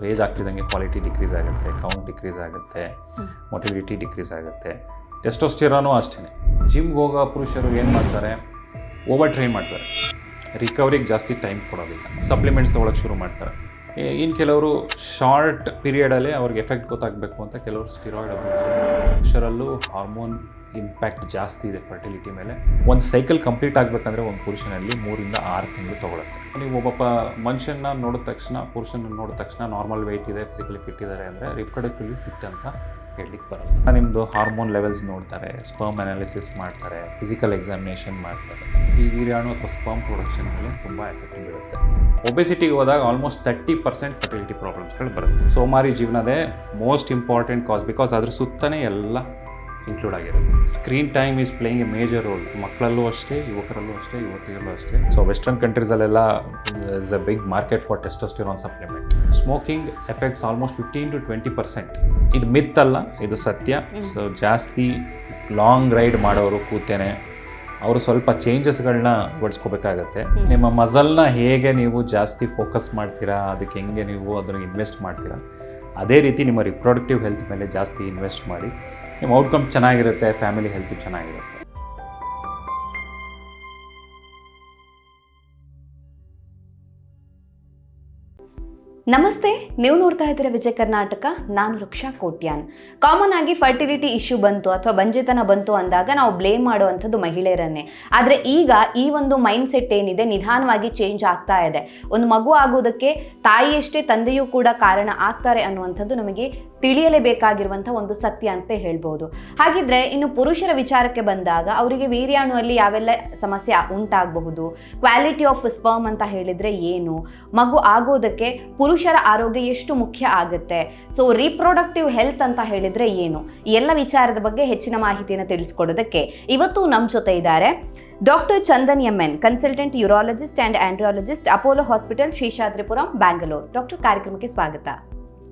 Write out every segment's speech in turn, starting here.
Age ಆಗ್ತಿದ್ದಂಗೆ quality decrease ಆಗುತ್ತೆ, count decrease ಆಗುತ್ತೆ, motility decrease ಆಗುತ್ತೆ. ಟೆಸ್ಟೋಸ್ಟೆರಾನು ಅಷ್ಟೇ. ಜಿಮ್ಗೆ ಹೋಗೋ ಪುರುಷರು ಏನು ಮಾಡ್ತಾರೆ, ಓವರ್ ಟ್ರೈನ್ ಮಾಡ್ತಾರೆ, ರಿಕವರಿಗೆ ಜಾಸ್ತಿ ಟೈಮ್ ಕೊಡೋದಿಲ್ಲ, ಸಪ್ಲಿಮೆಂಟ್ಸ್ ತೊಗೊಳಕ್ಕೆ ಶುರು ಮಾಡ್ತಾರೆ. ಇನ್ನು ಕೆಲವರು ಶಾರ್ಟ್ ಪೀರಿಯಡಲ್ಲೇ ಅವ್ರಿಗೆ ಎಫೆಕ್ಟ್ ಗೊತ್ತಾಗಬೇಕು ಅಂತ ಕೆಲವರು ಸ್ಟಿರಾಯ್ಡ್ ಪುರುಷರಲ್ಲೂ ಹಾರ್ಮೋನ್ ಇಂಪ್ಯಾಕ್ಟ್ ಜಾಸ್ತಿ ಇದೆ ಫರ್ಟಿಲಿಟಿ ಮೇಲೆ. ಒಂದು ಸೈಕಲ್ ಕಂಪ್ಲೀಟ್ ಆಗಬೇಕಂದ್ರೆ ಒಂದು ಪುರುಷನಲ್ಲಿ 3 ರಿಂದ 6 ತಿಂಗಳು ತೊಗೊಳುತ್ತೆ. ನೀವು ಒಬ್ಬ ಮನುಷ್ಯನ ನೋಡಿದ ತಕ್ಷಣ, ಪುರುಷನ ನೋಡಿದ ತಕ್ಷಣ ನಾರ್ಮಲ್ ವೆಯ್ಟ್ ಇದೆ, ಫಿಸಿಕಲಿ ಫಿಟ್ ಇದ್ದಾರೆ ಅಂದರೆ ರಿಪ್ರೊಡಕ್ಟಿವ್ಲಿ ಫಿಟ್ ಅಂತ ಹೇಳಲಿಕ್ಕೆ ಬರಲ್ಲ. ನಿಮ್ಮದು ಹಾರ್ಮೋನ್ ಲೆವೆಲ್ಸ್ ನೋಡ್ತಾರೆ, ಸ್ಪರ್ಮ್ ಅನಾಲಿಸಿಸ್ ಮಾಡ್ತಾರೆ, ಫಿಸಿಕಲ್ ಎಕ್ಸಾಮಿನೇಷನ್ ಮಾಡ್ತಾರೆ. ಈ ವೀರ್ಯಾಣು ಅಥವಾ ಸ್ಪರ್ಮ್ ಪ್ರೊಡಕ್ಷನ್ ಮೇಲೆ ತುಂಬ ಎಫೆಕ್ಟ್ ಬೀಳುತ್ತೆ. ಒಬೆಸಿಟಿಗೆ ಹೋದಾಗ ಆಲ್ಮೋಸ್ಟ್ 30% ಫರ್ಟಿಲಿಟಿ ಪ್ರಾಬ್ಲಮ್ಸ್ಗಳು ಬರುತ್ತೆ. ಸೋಮಾರಿ ಜೀವನದೇ ಮೋಸ್ಟ್ ಇಂಪಾರ್ಟೆಂಟ್ ಕಾಸ್, ಬಿಕಾಸ್ ಅದ್ರ ಸುತ್ತನೇ ಎಲ್ಲ ಇನ್ಕ್ಲೂಡ್ ಆಗಿರುತ್ತೆ. Screen time is playing a major role. ಮಕ್ಕಳಲ್ಲೂ ಅಷ್ಟೇ, ಯುವಕರಲ್ಲೂ ಅಷ್ಟೇ, ಯುವತಿಯಲ್ಲೂ ಅಷ್ಟೇ. ಸೊ ವೆಸ್ಟರ್ನ್ ಕಂಟ್ರೀಸಲ್ಲೆಲ್ಲ is a big market for testosterone supplement. Smoking effects almost 15 to 20%. ಇದು ಮಿತ್ ಅಲ್ಲ, ಇದು ಸತ್ಯ. ಸೊ ಜಾಸ್ತಿ ಲಾಂಗ್ ರೈಡ್ ಮಾಡೋರು ಕೂತೇನೆ ಅವರು ಸ್ವಲ್ಪ ಚೇಂಜಸ್ಗಳನ್ನ ಗೊಳಿಸ್ಕೋಬೇಕಾಗತ್ತೆ. ನಿಮ್ಮ ಮಸಲ್ನ ಹೇಗೆ ನೀವು ಜಾಸ್ತಿ ಫೋಕಸ್ ಮಾಡ್ತೀರಾ, ಅದಕ್ಕೆ ಹೆಂಗೆ ನೀವು ಅದನ್ನು ಇನ್ವೆಸ್ಟ್ ಮಾಡ್ತೀರಾ, ಅದೇ ರೀತಿ ನಿಮ್ಮ ರಿಪ್ರೊಡಕ್ಟಿವ್ ಹೆಲ್ತ್ ಮೇಲೆ ಜಾಸ್ತಿ ಇನ್ವೆಸ್ಟ್ ಮಾಡಿ. ನಿಮ್ಮ ಔಟ್ಕಮ್ ಚೆನ್ನಾಗಿರುತ್ತೆ, ಫ್ಯಾಮಿಲಿ ಹೆಲ್ತು ಚೆನ್ನಾಗಿರುತ್ತೆ. ನಮಸ್ತೆ, ನೀವು ನೋಡ್ತಾ ಇದ್ದೀರಾ ವಿಜಯ ಕರ್ನಾಟಕ. ನಾನು ರುಕ್ಷಾ ಕೋಟ್ಯಾನ್. ಕಾಮನ್ ಆಗಿ ಫರ್ಟಿಲಿಟಿ ಇಶ್ಯೂ ಬಂತು ಅಥವಾ ಬಂಜೆತನ ಬಂತು ಅಂದಾಗ ನಾವು ಬ್ಲೇಮ್ ಮಾಡುವಂಥದ್ದು ಮಹಿಳೆಯರನ್ನೇ. ಆದರೆ ಈಗ ಈ ಒಂದು ಮೈಂಡ್ ಸೆಟ್ ಏನಿದೆ ನಿಧಾನವಾಗಿ ಚೇಂಜ್ ಆಗ್ತಾ ಇದೆ. ಒಂದು ಮಗು ಆಗೋದಕ್ಕೆ ತಾಯಿಯಷ್ಟೇ ತಂದೆಯೂ ಕೂಡ ಕಾರಣ ಆಗ್ತಾರೆ ಅನ್ನುವಂಥದ್ದು ನಮಗೆ ತಿಳಿಯಲೇಬೇಕಾಗಿರುವಂಥ ಒಂದು ಸತ್ಯ ಅಂತ ಹೇಳ್ಬೋದು. ಹಾಗಿದ್ರೆ ಇನ್ನು ಪುರುಷರ ವಿಚಾರಕ್ಕೆ ಬಂದಾಗ ಅವರಿಗೆ ವೀರ್ಯಾಣುವಲ್ಲಿ ಯಾವೆಲ್ಲ ಸಮಸ್ಯೆ ಉಂಟಾಗಬಹುದು, ಕ್ವಾಲಿಟಿ ಆಫ್ ಸ್ಪರ್ಮ್ ಅಂತ ಹೇಳಿದರೆ ಏನು, ಮಗು ಆಗೋದಕ್ಕೆ ಪುರುಷರ ಆರೋಗ್ಯ ಎಷ್ಟು ಮುಖ್ಯ ಆಗುತ್ತೆ, ಸೊ ರೀಪ್ರೊಡಕ್ಟಿವ್ ಹೆಲ್ತ್ ಅಂತ ಹೇಳಿದರೆ ಏನು, ಈ ಎಲ್ಲ ವಿಚಾರದ ಬಗ್ಗೆ ಹೆಚ್ಚಿನ ಮಾಹಿತಿಯನ್ನು ತಿಳಿಸ್ಕೊಡೋದಕ್ಕೆ ಇವತ್ತು ನಮ್ಮ ಜೊತೆ ಇದ್ದಾರೆ doctor Chandan M N, consultant urologist and andrologist, Apollo hospital, Seshadripuram, Bangalore. Doctor, ಕಾರ್ಯಕ್ರಮಕ್ಕೆ ಸ್ವಾಗತ.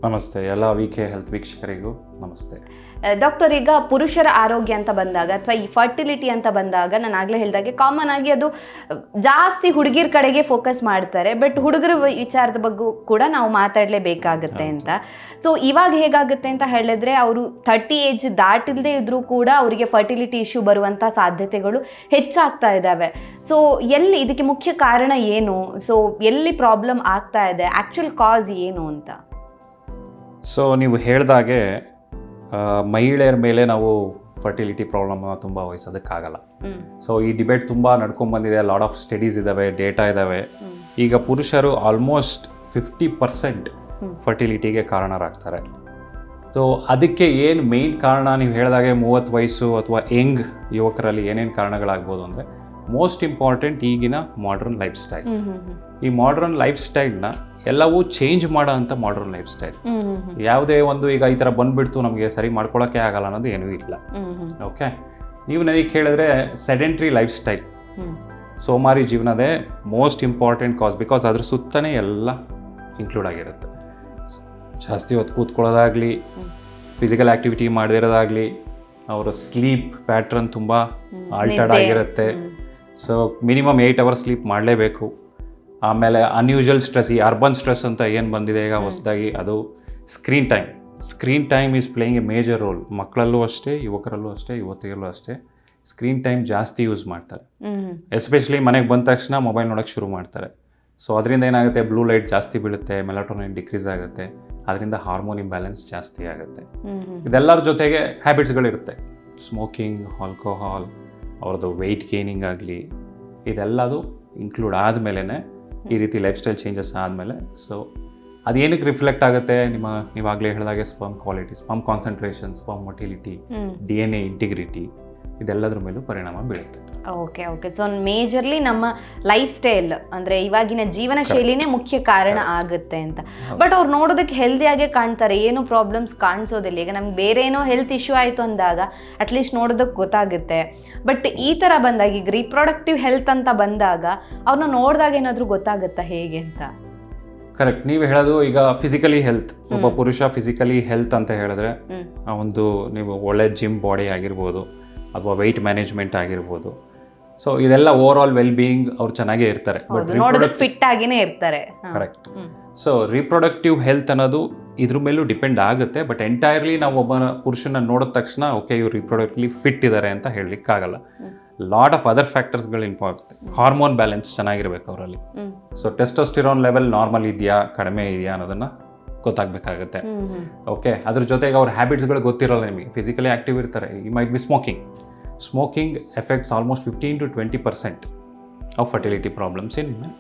ನಮಸ್ತೆ. ಎಲ್ಲ ವಿಕೆ ಹೆಲ್ತ್ ವೀಕ್ಷಕರಿಗೂ ನಮಸ್ತೆ. ಡಾಕ್ಟರ್, ಈಗ ಪುರುಷರ ಆರೋಗ್ಯ ಅಂತ ಬಂದಾಗ ಅಥವಾ ಈ ಫರ್ಟಿಲಿಟಿ ಅಂತ ಬಂದಾಗ ನಾನು ಆಗಲೇ ಹೇಳಿದಾಗೆ ಕಾಮನ್ ಆಗಿ ಅದು ಜಾಸ್ತಿ ಹುಡುಗಿರ ಕಡೆಗೆ ಫೋಕಸ್ ಮಾಡ್ತಾರೆ. ಬಟ್ ಹುಡುಗರ ವಿಚಾರದ ಬಗ್ಗೆ ಕೂಡ ನಾವು ಮಾತಾಡಲೇಬೇಕಾಗತ್ತೆ ಅಂತ. ಸೊ ಇವಾಗ ಹೇಗಾಗುತ್ತೆ ಅಂತ ಹೇಳಿದ್ರೆ ಅವರು 30 ಏಜ್ ದಾಟಿಲ್ಲದೆ ಇದ್ರೂ ಕೂಡ ಅವರಿಗೆ ಫರ್ಟಿಲಿಟಿ ಇಶ್ಯೂ ಬರುವಂಥ ಸಾಧ್ಯತೆಗಳು ಹೆಚ್ಚಾಗ್ತಾ ಇದ್ದಾವೆ. ಸೊ ಎಲ್ಲಿ ಇದಕ್ಕೆ ಮುಖ್ಯ ಕಾರಣ ಏನು, ಸೊ ಎಲ್ಲಿ ಪ್ರಾಬ್ಲಮ್ ಆಗ್ತಾ ಇದೆ, ಆ್ಯಕ್ಚುಲ್ ಕಾಸ್ ಏನು ಅಂತ? ಸೊ ನೀವು ಹೇಳಿದಾಗೆ ಮಹಿಳೆಯರ ಮೇಲೆ ನಾವು ಫರ್ಟಿಲಿಟಿ ಪ್ರಾಬ್ಲಮ್ನ ತುಂಬ ವಹಿಸೋದಕ್ಕಾಗಲ್ಲ. ಸೊ ಈ ಡಿಬೇಟ್ ತುಂಬ ನಡ್ಕೊಂಡ್ಬಂದಿದೆ, ಲಾಟ್ ಆಫ್ ಸ್ಟಡೀಸ್ ಇದ್ದಾವೆ, ಡೇಟಾ ಇದ್ದಾವೆ. ಈಗ ಪುರುಷರು ಆಲ್ಮೋಸ್ಟ್ 50% ಫರ್ಟಿಲಿಟಿಗೆ ಕಾರಣರಾಗ್ತಾರೆ. ಸೊ ಅದಕ್ಕೆ ಏನು ಮೇಯ್ನ್ ಕಾರಣ, ನೀವು ಹೇಳಿದಾಗೆ 30 ವಯಸ್ಸು ಅಥವಾ ಯಂಗ್ ಯುವಕರಲ್ಲಿ ಏನೇನು ಕಾರಣಗಳಾಗ್ಬೋದು ಅಂದರೆ, ಮೋಸ್ಟ್ ಇಂಪಾರ್ಟೆಂಟ್ ಈಗಿನ ಮಾಡ್ರನ್ ಲೈಫ್ ಸ್ಟೈಲ್. ಈ ಮಾಡ್ರನ್ ಲೈಫ್ ಸ್ಟೈಲ್ನ ಎಲ್ಲವೂ ಚೇಂಜ್ ಮಾಡೋ ಅಂಥ ಮಾಡ್ರನ್ ಲೈಫ್ ಸ್ಟೈಲ್. ಯಾವುದೇ ಒಂದು ಈಗ ಈ ಥರ ಬಂದುಬಿಡ್ತು ನಮಗೆ ಸರಿ ಮಾಡ್ಕೊಳ್ಳೋಕ್ಕೆ ಆಗಲ್ಲ ಅನ್ನೋದು ಏನೂ ಇಲ್ಲ. ಓಕೆ, ನೀವು ನನಗೆ ಕೇಳಿದ್ರೆ ಸೆಡೆಂಟ್ರಿ ಲೈಫ್ ಸ್ಟೈಲ್, ಸೋಮಾರಿ ಜೀವನದೇ ಮೋಸ್ಟ್ ಇಂಪಾರ್ಟೆಂಟ್ ಕಾಸ್, ಬಿಕಾಸ್ ಅದ್ರ ಸುತ್ತನೇ ಎಲ್ಲ ಇನ್ಕ್ಲೂಡ್ ಆಗಿರುತ್ತೆ. ಜಾಸ್ತಿ ಹೊತ್ತು ಕೂತ್ಕೊಳ್ಳೋದಾಗಲಿ, ಫಿಸಿಕಲ್ ಆ್ಯಕ್ಟಿವಿಟಿ ಮಾಡದಿರೋದಾಗಲಿ, ಅವರ ಸ್ಲೀಪ್ ಪ್ಯಾಟ್ರನ್ ತುಂಬ ಆಲ್ಟರ್ಡ್ ಆಗಿರುತ್ತೆ. ಸೊ ಮಿನಿಮಮ್ 8 hours ಸ್ಲೀಪ್ ಮಾಡಲೇಬೇಕು. ಆಮೇಲೆ ಅನ್ಯೂಶುವಲ್ ಸ್ಟ್ರೆಸ್, ಈ ಅರ್ಬನ್ ಸ್ಟ್ರೆಸ್ ಅಂತ ಏನು ಬಂದಿದೆ ಈಗ ಹೊಸದಾಗಿ, ಅದು screen time is playing a major role. ಮಕ್ಕಳಲ್ಲೂ ಅಷ್ಟೇ, ಯುವಕರಲ್ಲೂ ಅಷ್ಟೇ, ಯುವತಿಯಲ್ಲೂ ಅಷ್ಟೇ. ಸ್ಕ್ರೀನ್ ಟೈಮ್ ಜಾಸ್ತಿ ಯೂಸ್ ಮಾಡ್ತಾರೆ. ಎಸ್ಪೆಷಲಿ ಮನೆಗೆ ಬಂದ ತಕ್ಷಣ ಮೊಬೈಲ್ ನೋಡೋಕ್ಕೆ ಶುರು ಮಾಡ್ತಾರೆ. ಸೊ ಅದರಿಂದ ಏನಾಗುತ್ತೆ, ಬ್ಲೂ ಲೈಟ್ ಜಾಸ್ತಿ ಬೀಳುತ್ತೆ, ಮೆಲಟೋನಿನ್ ಡಿಕ್ರೀಸ್ ಆಗುತ್ತೆ, ಅದರಿಂದ ಹಾರ್ಮೋನ್ ಇಂಬ್ಯಾಲೆನ್ಸ್ ಜಾಸ್ತಿ ಆಗುತ್ತೆ. ಇದೆಲ್ಲರ ಜೊತೆಗೆ ಹ್ಯಾಬಿಟ್ಸ್ಗಳಿರುತ್ತೆ, ಸ್ಮೋಕಿಂಗ್, ಆಲ್ಕೋಹಾಲ್, ಅವ್ರದ್ದು ವೆಯ್ಟ್ ಗೇನಿಂಗ್ ಆಗಲಿ, ಇದೆಲ್ಲದು ಇನ್ಕ್ಲೂಡ್ ಆದಮೇಲೆ ಈ ರೀತಿ ಲೈಫ್ ಸ್ಟೈಲ್ ಚೇಂಜಸ್ ಆದಮೇಲೆ ಸೊ ಅದೇನಕ್ಕೆ ರಿಫ್ಲೆಕ್ಟ್ ಆಗುತ್ತೆ, ನೀವಾಗಲೇ ಹೇಳಿದಾಗೆ sperm quality, sperm concentration, sperm motility, DNA integrity, ಇದೆಲ್ಲದ್ರ ಮೇಲೂ ಪರಿಣಾಮ ಬೀಳುತ್ತೆ. ಓಕೆ. ಸೊ ಮೇಜರ್ಲಿ ನಮ್ಮ ಲೈಫ್ ಸ್ಟೈಲ್ ಅಂದರೆ ಇವಾಗಿನ ಜೀವನ ಶೈಲಿನೇ ಮುಖ್ಯ ಕಾರಣ ಆಗುತ್ತೆ ಅಂತ. ಬಟ್ ಅವ್ರು ನೋಡೋದಕ್ಕೆ ಹೆಲ್ದಿಯಾಗೆ ಕಾಣ್ತಾರೆ, ಏನು ಪ್ರಾಬ್ಲಮ್ಸ್ ಕಾಣಿಸೋದಿಲ್ಲ. ಈಗ ನಮ್ಗೆ ಬೇರೆ ಏನೋ ಹೆಲ್ತ್ ಇಶ್ಯೂ ಆಯಿತು ಅಂದಾಗ ಅಟ್ಲೀಸ್ಟ್ ನೋಡೋದಕ್ಕೆ ಗೊತ್ತಾಗುತ್ತೆ. ಬಟ್ ಈ ಥರ ಬಂದಾಗ, ಈಗ ರಿಪ್ರೊಡಕ್ಟಿವ್ ಹೆಲ್ತ್ ಅಂತ ಬಂದಾಗ ಅವ್ರನ್ನ ನೋಡಿದಾಗ ಏನಾದರೂ ಗೊತ್ತಾಗುತ್ತಾ ಹೇಗೆ ಅಂತ? ಕರೆಕ್ಟ್, ನೀವು ಹೇಳೋದು ಈಗ ಫಿಸಿಕಲಿ ಹೆಲ್ತ್, ಒಬ್ಬ ಪುರುಷ ಫಿಸಿಕಲಿ ಹೆಲ್ತ್ ಅಂತ ಹೇಳಿದ್ರೆ ಒಂದು ನೀವು ಒಳ್ಳೆ ಜಿಮ್ ಬಾಡಿ ಆಗಿರ್ಬೋದು ಅಥವಾ ವೆಯ್ಟ್ ಮ್ಯಾನೇಜ್ಮೆಂಟ್ ಆಗಿರ್ಬೋದು, ಸೊ ಇದೆಲ್ಲ ಓವರ್ ಆಲ್ ವೆಲ್ ಬೀಯಿಂಗ್ ಅವ್ರು ಚೆನ್ನಾಗೇ ಇರ್ತಾರೆ. ನೋಡೋದಕ್ಕೆ ಫಿಟ್ ಆಗಿನೇ ಇರ್ತಾರೆ. ಕರೆಕ್ಟ್. ಸೊ ರಿಪ್ರೊಡಕ್ಟಿವ್ ಹೆಲ್ತ್ ಅನ್ನೋದು ಇದ್ರ ಮೇಲೂ ಡಿಪೆಂಡ್ ಆಗುತ್ತೆ. ಬಟ್ ಎಂಟೈರ್ಲಿ ನಾವು ಒಬ್ಬ ಪುರುಷನ ನೋಡಿದ ತಕ್ಷಣ ಓಕೆ ಇವ್ರು ರಿಪ್ರೊಡಕ್ಟ್ಲಿ ಫಿಟ್ ಇದ್ದಾರೆ ಅಂತ ಹೇಳಲಿಕ್ಕಾಗಲ್ಲ. ಲಾಟ್ ಆಫ್ ಅದರ್ ಫ್ಯಾಕ್ಟರ್ಸ್ಗಳು ಇನ್ಫಾರ್ಮ್ ಆಗುತ್ತೆ. ಹಾರ್ಮೋನ್ ಬ್ಯಾಲೆನ್ಸ್ ಚೆನ್ನಾಗಿರ್ಬೇಕು ಅವರಲ್ಲಿ. ಸೊ ಟೆಸ್ಟೋಸ್ಟಿರಾನ್ ಲೆವೆಲ್ ನಾರ್ಮಲ್ ಇದೆಯಾ ಕಡಿಮೆ ಇದೆಯಾ ಅನ್ನೋದನ್ನ ಗೊತ್ತಾಗಬೇಕಾಗುತ್ತೆ. ಓಕೆ, ಅದ್ರ ಜೊತೆಗೆ ಅವ್ರ ಹ್ಯಾಬಿಟ್ಸ್ಗಳು ಗೊತ್ತಿರೋಲ್ಲ ನಿಮಗೆ. ಫಿಸಿಕಲಿ ಆಕ್ಟಿವ್ ಇರ್ತಾರೆ, ಈ might be smoking effects almost 15 to 20% of fertility problems in men.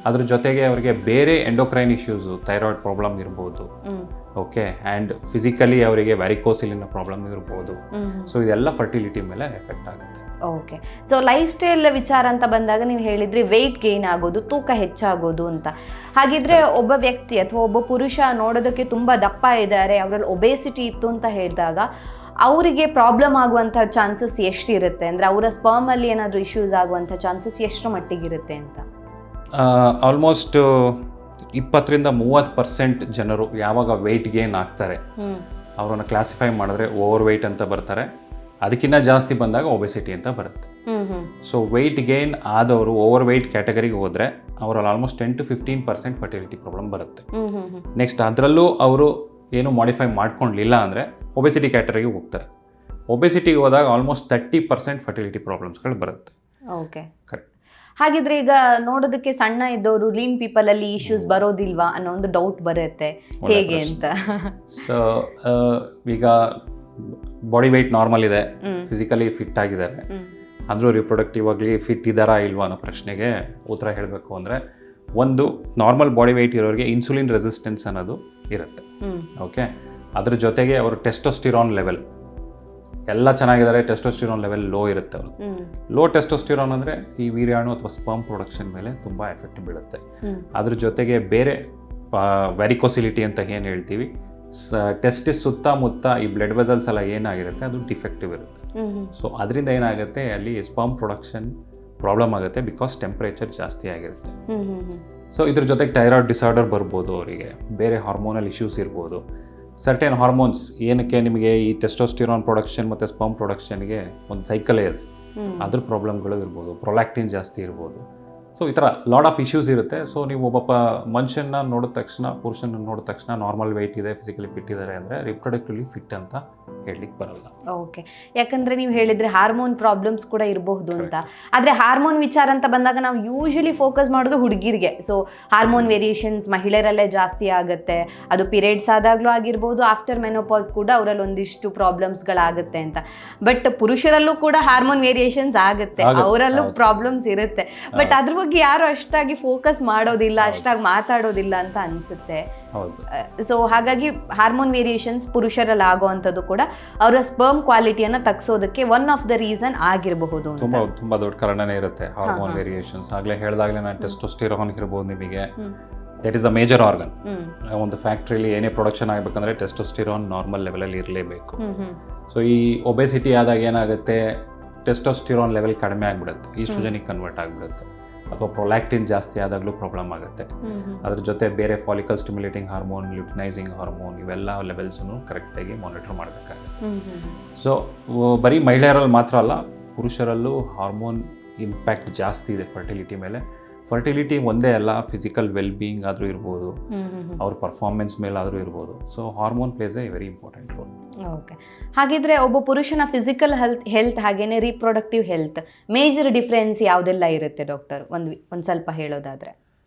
ಅದ್ರ ಜೊತೆಗೆ ಅವರಿಗೆ ಬೇರೆ ಎಂಡೋಕ್ರೈನ್ ಇಶ್ಯೂಸು, ಥೈರಾಯ್ಡ್ ಪ್ರಾಬ್ಲಮ್ ಇರ್ಬೋದು. ಓಕೆ, ಆ್ಯಂಡ್ ಫಿಸಿಕಲಿ ಅವರಿಗೆ ವ್ಯಾರಿಕೋಸಿಲಿನ ಪ್ರಾಬ್ಲಮ್ ಇರ್ಬೋದು. ಸೊ ಇದೆಲ್ಲ ಫರ್ಟಿಲಿಟಿ ಮೇಲೆ ಎಫೆಕ್ಟ್ ಆಗುತ್ತೆ. ಓಕೆ, ಸೊ ಲೈಫ್ ಸ್ಟೈಲ್ ವಿಚಾರ ಅಂತ ಬಂದಾಗ ನೀವು ಹೇಳಿದ್ರಿ ವೆಯ್ಟ್ ಗೇನ್ ಆಗೋದು, ತೂಕ ಹೆಚ್ಚಾಗೋದು ಅಂತ. ಹಾಗಿದ್ರೆ ಒಬ್ಬ ವ್ಯಕ್ತಿ ಅಥವಾ ಒಬ್ಬ ಪುರುಷ ನೋಡೋದಕ್ಕೆ ತುಂಬ ದಪ್ಪ ಇದ್ದಾರೆ, ಅವರಲ್ಲಿ ಒಬೇಸಿಟಿ ಇತ್ತು ಅಂತ ಹೇಳಿದಾಗ ಅವರಿಗೆ ಪ್ರಾಬ್ಲಮ್ ಆಗುವಂಥ ಚಾನ್ಸಸ್ ಎಷ್ಟಿರುತ್ತೆ? ಅಂದರೆ ಅವರ ಸ್ಪರ್ಮಲ್ಲಿ ಏನಾದರೂ ಇಶ್ಯೂಸ್ ಆಗುವಂಥ ಚಾನ್ಸಸ್ ಎಷ್ಟು ಮಟ್ಟಿಗಿರುತ್ತೆ ಅಂತ? ಆಲ್ಮೋಸ್ಟ್ 20-30% ಜನರು ಯಾವಾಗ ವೆಯ್ಟ್ ಗೇನ್ ಆಗ್ತಾರೆ ಅವರನ್ನು ಕ್ಲಾಸಿಫೈ ಮಾಡಿದ್ರೆ ಓವರ್ ವೆಯ್ಟ್ ಅಂತ ಬರ್ತಾರೆ. ಅದಕ್ಕಿಂತ ಜಾಸ್ತಿ ಬಂದಾಗ ಒಬೆಸಿಟಿ ಅಂತ ಬರುತ್ತೆ. ಸೊ ವೆಯ್ಟ್ ಗೇನ್ ಆದವರು ಓವರ್ ವೆಯ್ಟ್ ಕ್ಯಾಟಗರಿಗೆ ಹೋದರೆ ಅವರಲ್ಲಿ ಆಲ್ಮೋಸ್ಟ್ 10 to 15% ಫರ್ಟಿಲಿಟಿ ಪ್ರಾಬ್ಲಮ್ ಬರುತ್ತೆ. ನೆಕ್ಸ್ಟ್ ಅದರಲ್ಲೂ ಅವರು ಏನು ಮಾಡಿಫೈ ಮಾಡ್ಕೊಂಡಿಲ್ಲ ಅಂದರೆ ಒಬೆಸಿಟಿ ಕ್ಯಾಟಗರಿಗೆ ಹೋಗ್ತಾರೆ. ಒಬೆಸಿಟಿಗೆ ಹೋದಾಗ ಆಲ್ಮೋಸ್ಟ್ 30% ಫರ್ಟಿಲಿಟಿ ಪ್ರಾಬ್ಲಮ್ಸ್ಗಳು ಬರುತ್ತೆ. Okay, correct. ಹಾಗಿದ್ರೆ ಈಗ ನೋಡೋದಕ್ಕೆ ಸಣ್ಣ ಇದ್ದವರು ಲೀನ್ ಪೀಪಲ್ ಅಲ್ಲಿ ಇಶ್ಯೂಸ್ ಬರೋದಿಲ್ವಾ ಅನ್ನೋ ಒಂದು ಡೌಟ್ ಬರುತ್ತೆ, ಹೇಗೆ ಅಂತ? ಸೊ ಈಗ ಬಾಡಿ ವೆಯ್ಟ್ ನಾರ್ಮಲ್ ಇದೆ, ಫಿಸಿಕಲಿ ಫಿಟ್ ಆಗಿದ್ದಾರೆ, ಅಂದರೂ ರಿಪ್ರೊಡಕ್ಟಿವ್ ಆಗಲಿ ಫಿಟ್ ಇದ್ದಾರಾ ಇಲ್ವಾ ಅನ್ನೋ ಪ್ರಶ್ನೆಗೆ ಉತ್ತರ ಹೇಳಬೇಕು ಅಂದರೆ, ಒಂದು ನಾರ್ಮಲ್ ಬಾಡಿ ವೆಯ್ಟ್ ಇರೋರಿಗೆ ಇನ್ಸುಲಿನ್ ರೆಸಿಸ್ಟೆನ್ಸ್ ಅನ್ನೋದು ಇರುತ್ತೆ. ಓಕೆ, ಅದ್ರ ಜೊತೆಗೆ ಅವರು ಟೆಸ್ಟೋಸ್ಟಿರಾನ್ ಲೆವೆಲ್ ಎಲ್ಲ ಚೆನ್ನಾಗಿದ್ದಾರೆ, ಟೆಸ್ಟೋಸ್ಟಿರಾನ್ ಲೆವೆಲ್ ಲೋ ಇರುತ್ತೆ ಅವರು. ಲೋ ಟೆಸ್ಟೋಸ್ಟಿರಾನ್ ಅಂದರೆ ಈ ವೀರ್ಯಾಣು ಅಥವಾ ಸ್ಪರ್ಮ್ ಪ್ರೊಡಕ್ಷನ್ ಮೇಲೆ ತುಂಬ ಎಫೆಕ್ಟ್ ಬೀಳುತ್ತೆ. ಅದ್ರ ಜೊತೆಗೆ ಬೇರೆ ವ್ಯಾರಿಕೋಸಿಲಿಟಿ ಅಂತ ಏನು ಹೇಳ್ತೀವಿ, ಟೆಸ್ಟಿಸ್ ಸುತ್ತಮುತ್ತ ಈ ಬ್ಲಡ್ ವೆಸಲ್ಸ್ ಎಲ್ಲ ಏನಾಗಿರುತ್ತೆ ಅದು ಡಿಫೆಕ್ಟಿವ್ ಇರುತ್ತೆ. ಸೊ ಅದರಿಂದ ಏನಾಗುತ್ತೆ, ಅಲ್ಲಿ ಸ್ಪರ್ಮ್ ಪ್ರೊಡಕ್ಷನ್ ಪ್ರಾಬ್ಲಮ್ ಆಗುತ್ತೆ, ಬಿಕಾಸ್ ಟೆಂಪ್ರೇಚರ್ ಜಾಸ್ತಿ ಆಗಿರುತ್ತೆ. ಸೊ ಇದ್ರ ಜೊತೆಗೆ ಥೈರಾಯ್ಡ್ ಡಿಸಾರ್ಡರ್ ಬರ್ಬೋದು, ಅವರಿಗೆ ಬೇರೆ ಹಾರ್ಮೋನಲ್ ಇಶ್ಯೂಸ್ ಇರ್ಬೋದು. ಸರ್ಟೇನ್ ಹಾರ್ಮೋನ್ಸ್ ಏನಕ್ಕೆ ನಿಮಗೆ ಈ ಟೆಸ್ಟೋಸ್ಟಿರಾನ್ ಪ್ರೊಡಕ್ಷನ್ ಮತ್ತು ಸ್ಪರ್ಮ್ ಪ್ರೊಡಕ್ಷನ್ಗೆ ಒಂದು ಸೈಕಲೇ ಇದೆ, ಅದ್ರ ಪ್ರಾಬ್ಲಮ್ಗಳು ಇರ್ಬೋದು, ಪ್ರೊಲ್ಯಾಕ್ಟಿನ್ ಜಾಸ್ತಿ ಇರ್ಬೋದು. ಸೊ ಈ ಥರ ಲಾಟ್ ಆಫ್ ಇಶ್ಯೂಸ್ ಇರುತ್ತೆ. ಸೊ ನೀವು ಒಬ್ಬ ಮನುಷ್ಯನ ನೋಡಿದ ತಕ್ಷಣ, ಪುರುಷನ ನೋಡಿದ ತಕ್ಷಣ ನಾರ್ಮಲ್ ವೆಯ್ಟ್ ಇದೆ, ಫಿಸಿಕಲಿ ಫಿಟ್ ಇದ್ದಾರೆ ಅಂದರೆ ರಿಪ್ರೊಡಕ್ಟಿವ್ಲಿ ಫಿಟ್ ಅಂತ ಹೇಳಲಿಕ್ಕೆ ಬರಲ್ಲ. ಓಕೆ, ಯಾಕಂದರೆ ನೀವು ಹೇಳಿದರೆ ಹಾರ್ಮೋನ್ ಪ್ರಾಬ್ಲಮ್ಸ್ ಕೂಡ ಇರಬಹುದು ಅಂತ. ಆದರೆ ಹಾರ್ಮೋನ್ ವಿಚಾರ ಅಂತ ಬಂದಾಗ ನಾವು ಯೂಶಲಿ ಫೋಕಸ್ ಮಾಡೋದು ಹುಡುಗಿರಿಗೆ. ಸೊ ಹಾರ್ಮೋನ್ ವೇರಿಯೇಷನ್ಸ್ ಮಹಿಳೆಯರಲ್ಲೇ ಜಾಸ್ತಿ ಆಗುತ್ತೆ. ಅದು ಪೀರಿಯಡ್ಸ್ ಆದಾಗಲೂ ಆಗಿರ್ಬೋದು, ಆಫ್ಟರ್ ಮೆನೋಪಾಸ್ ಕೂಡ ಅವರಲ್ಲಿ ಒಂದಿಷ್ಟು ಪ್ರಾಬ್ಲಮ್ಸ್ಗಳಾಗುತ್ತೆ ಅಂತ. ಬಟ್ ಪುರುಷರಲ್ಲೂ ಕೂಡ ಹಾರ್ಮೋನ್ ವೇರಿಯೇಷನ್ಸ್ ಆಗುತ್ತೆ, ಅವರಲ್ಲೂ ಪ್ರಾಬ್ಲಮ್ಸ್ ಇರುತ್ತೆ. ಬಟ್ ಅದ್ರ ಬಗ್ಗೆ ಯಾರು ಅಷ್ಟಾಗಿ ಫೋಕಸ್ ಮಾಡೋದಿಲ್ಲ, ಅಷ್ಟಾಗಿ ಮಾತಾಡೋದಿಲ್ಲ ಅಂತ ಅನಿಸುತ್ತೆ. ಸೊ ಹಾಗಾಗಿ ಹಾರ್ಮೋನ್ ವೇರಿಯೇಷನ್ಸ್ ಪುರುಷರಲ್ಲಿ ಆಗುವಂಥದ್ದು ಕೂಡ ಅವರ ಸ್ಪರ್ಮ್ ಕ್ವಾಲಿಟಿಯನ್ನು ತಗ್ಸೋದಕ್ಕೆ ಒನ್ ಆಫ್ ದ ರೀಸನ್ ಆಗಿರಬಹುದು. ತುಂಬಾ ದೊಡ್ಡ ಕಾರಣನೇ ಇರುತ್ತೆ ಹಾರ್ಮೋನ್ ವೇರಿಯೇಷನ್ಸ್. ಆಗಲೇ ಹೇಳಿದಾಗಲೇ ನಾನು ಟೆಸ್ಟೋಸ್ಟಿರಾನ್ ಇರ್ಬೋದು ನಿಮಗೆ, that is the major organ. ಒಂದು ಫ್ಯಾಕ್ಟ್ರಿಲಿ ಏನೇ ಪ್ರೊಡಕ್ಷನ್ ಆಗಬೇಕಂದ್ರೆ ಟೆಸ್ಟೋಸ್ಟಿರಾನ್ ನಾರ್ಮಲ್ ಲೆವೆಲಲ್ಲಿ ಇರಲೇಬೇಕು. ಸೊ ಈ ಒಬೆಸಿಟಿ ಆದಾಗ ಏನಾಗುತ್ತೆ, ಟೆಸ್ಟೋಸ್ಟಿರಾನ್ ಲೆವೆಲ್ ಕಡಿಮೆ ಆಗಿಬಿಡುತ್ತೆ, ಈಸ್ಟ್ರೋಜನಿಗೆ ಕನ್ವರ್ಟ್ ಆಗಿಬಿಡುತ್ತೆ. ಅಥವಾ ಪ್ರೊಲ್ಯಾಕ್ಟಿನ್ ಜಾಸ್ತಿ ಆದಾಗಲೂ ಪ್ರಾಬ್ಲಮ್ ಆಗುತ್ತೆ. ಅದ್ರ ಜೊತೆ ಬೇರೆ follicle stimulating hormone, luteinising hormone, ಇವೆಲ್ಲ ಲೆವೆಲ್ಸನ್ನು ಕರೆಕ್ಟಾಗಿ ಮಾನಿಟರ್ ಮಾಡಬೇಕಾಗುತ್ತೆ. ಸೊ ಬರೀ ಮಹಿಳೆಯರಲ್ಲಿ ಮಾತ್ರ ಅಲ್ಲ, ಪುರುಷರಲ್ಲೂ ಹಾರ್ಮೋನ್ ಇಂಪ್ಯಾಕ್ಟ್ ಜಾಸ್ತಿ ಇದೆ ಫರ್ಟಿಲಿಟಿ ಮೇಲೆ. ಫರ್ಟಿಲಿಟಿ ಒಂದೇ ಅಲ್ಲ, ಫಿಸಿಕಲ್ ವೆಲ್ ಬೀಯಿಂಗ್ ಆದರೂ ಇರ್ಬೋದು, ಅವ್ರ ಪರ್ಫಾರ್ಮೆನ್ಸ್ ಮೇಲಾದರೂ ಇರ್ಬೋದು. So hormone place A very important role. Okay, ಹಾಗಿದ್ರೆ ಒಬ್ಬ ಪುರುಷನ ಫಿಸಿಕಲ್ ಹೆಲ್ತ್ ಹಾಗೇನೆ ರೀಪ್ರೊಡಕ್ಟಿವ್ ಹೆಲ್ತ್ ಮೇಜರ್ ಡಿಫ್ರೆನ್ಸ್ ಯಾವುದೆಲ್ಲ ಇರುತ್ತೆ ಡಾಕ್ಟರ್, ಒಂದು ಸ್ವಲ್ಪ ಹೇಳೋದಾದರೆ?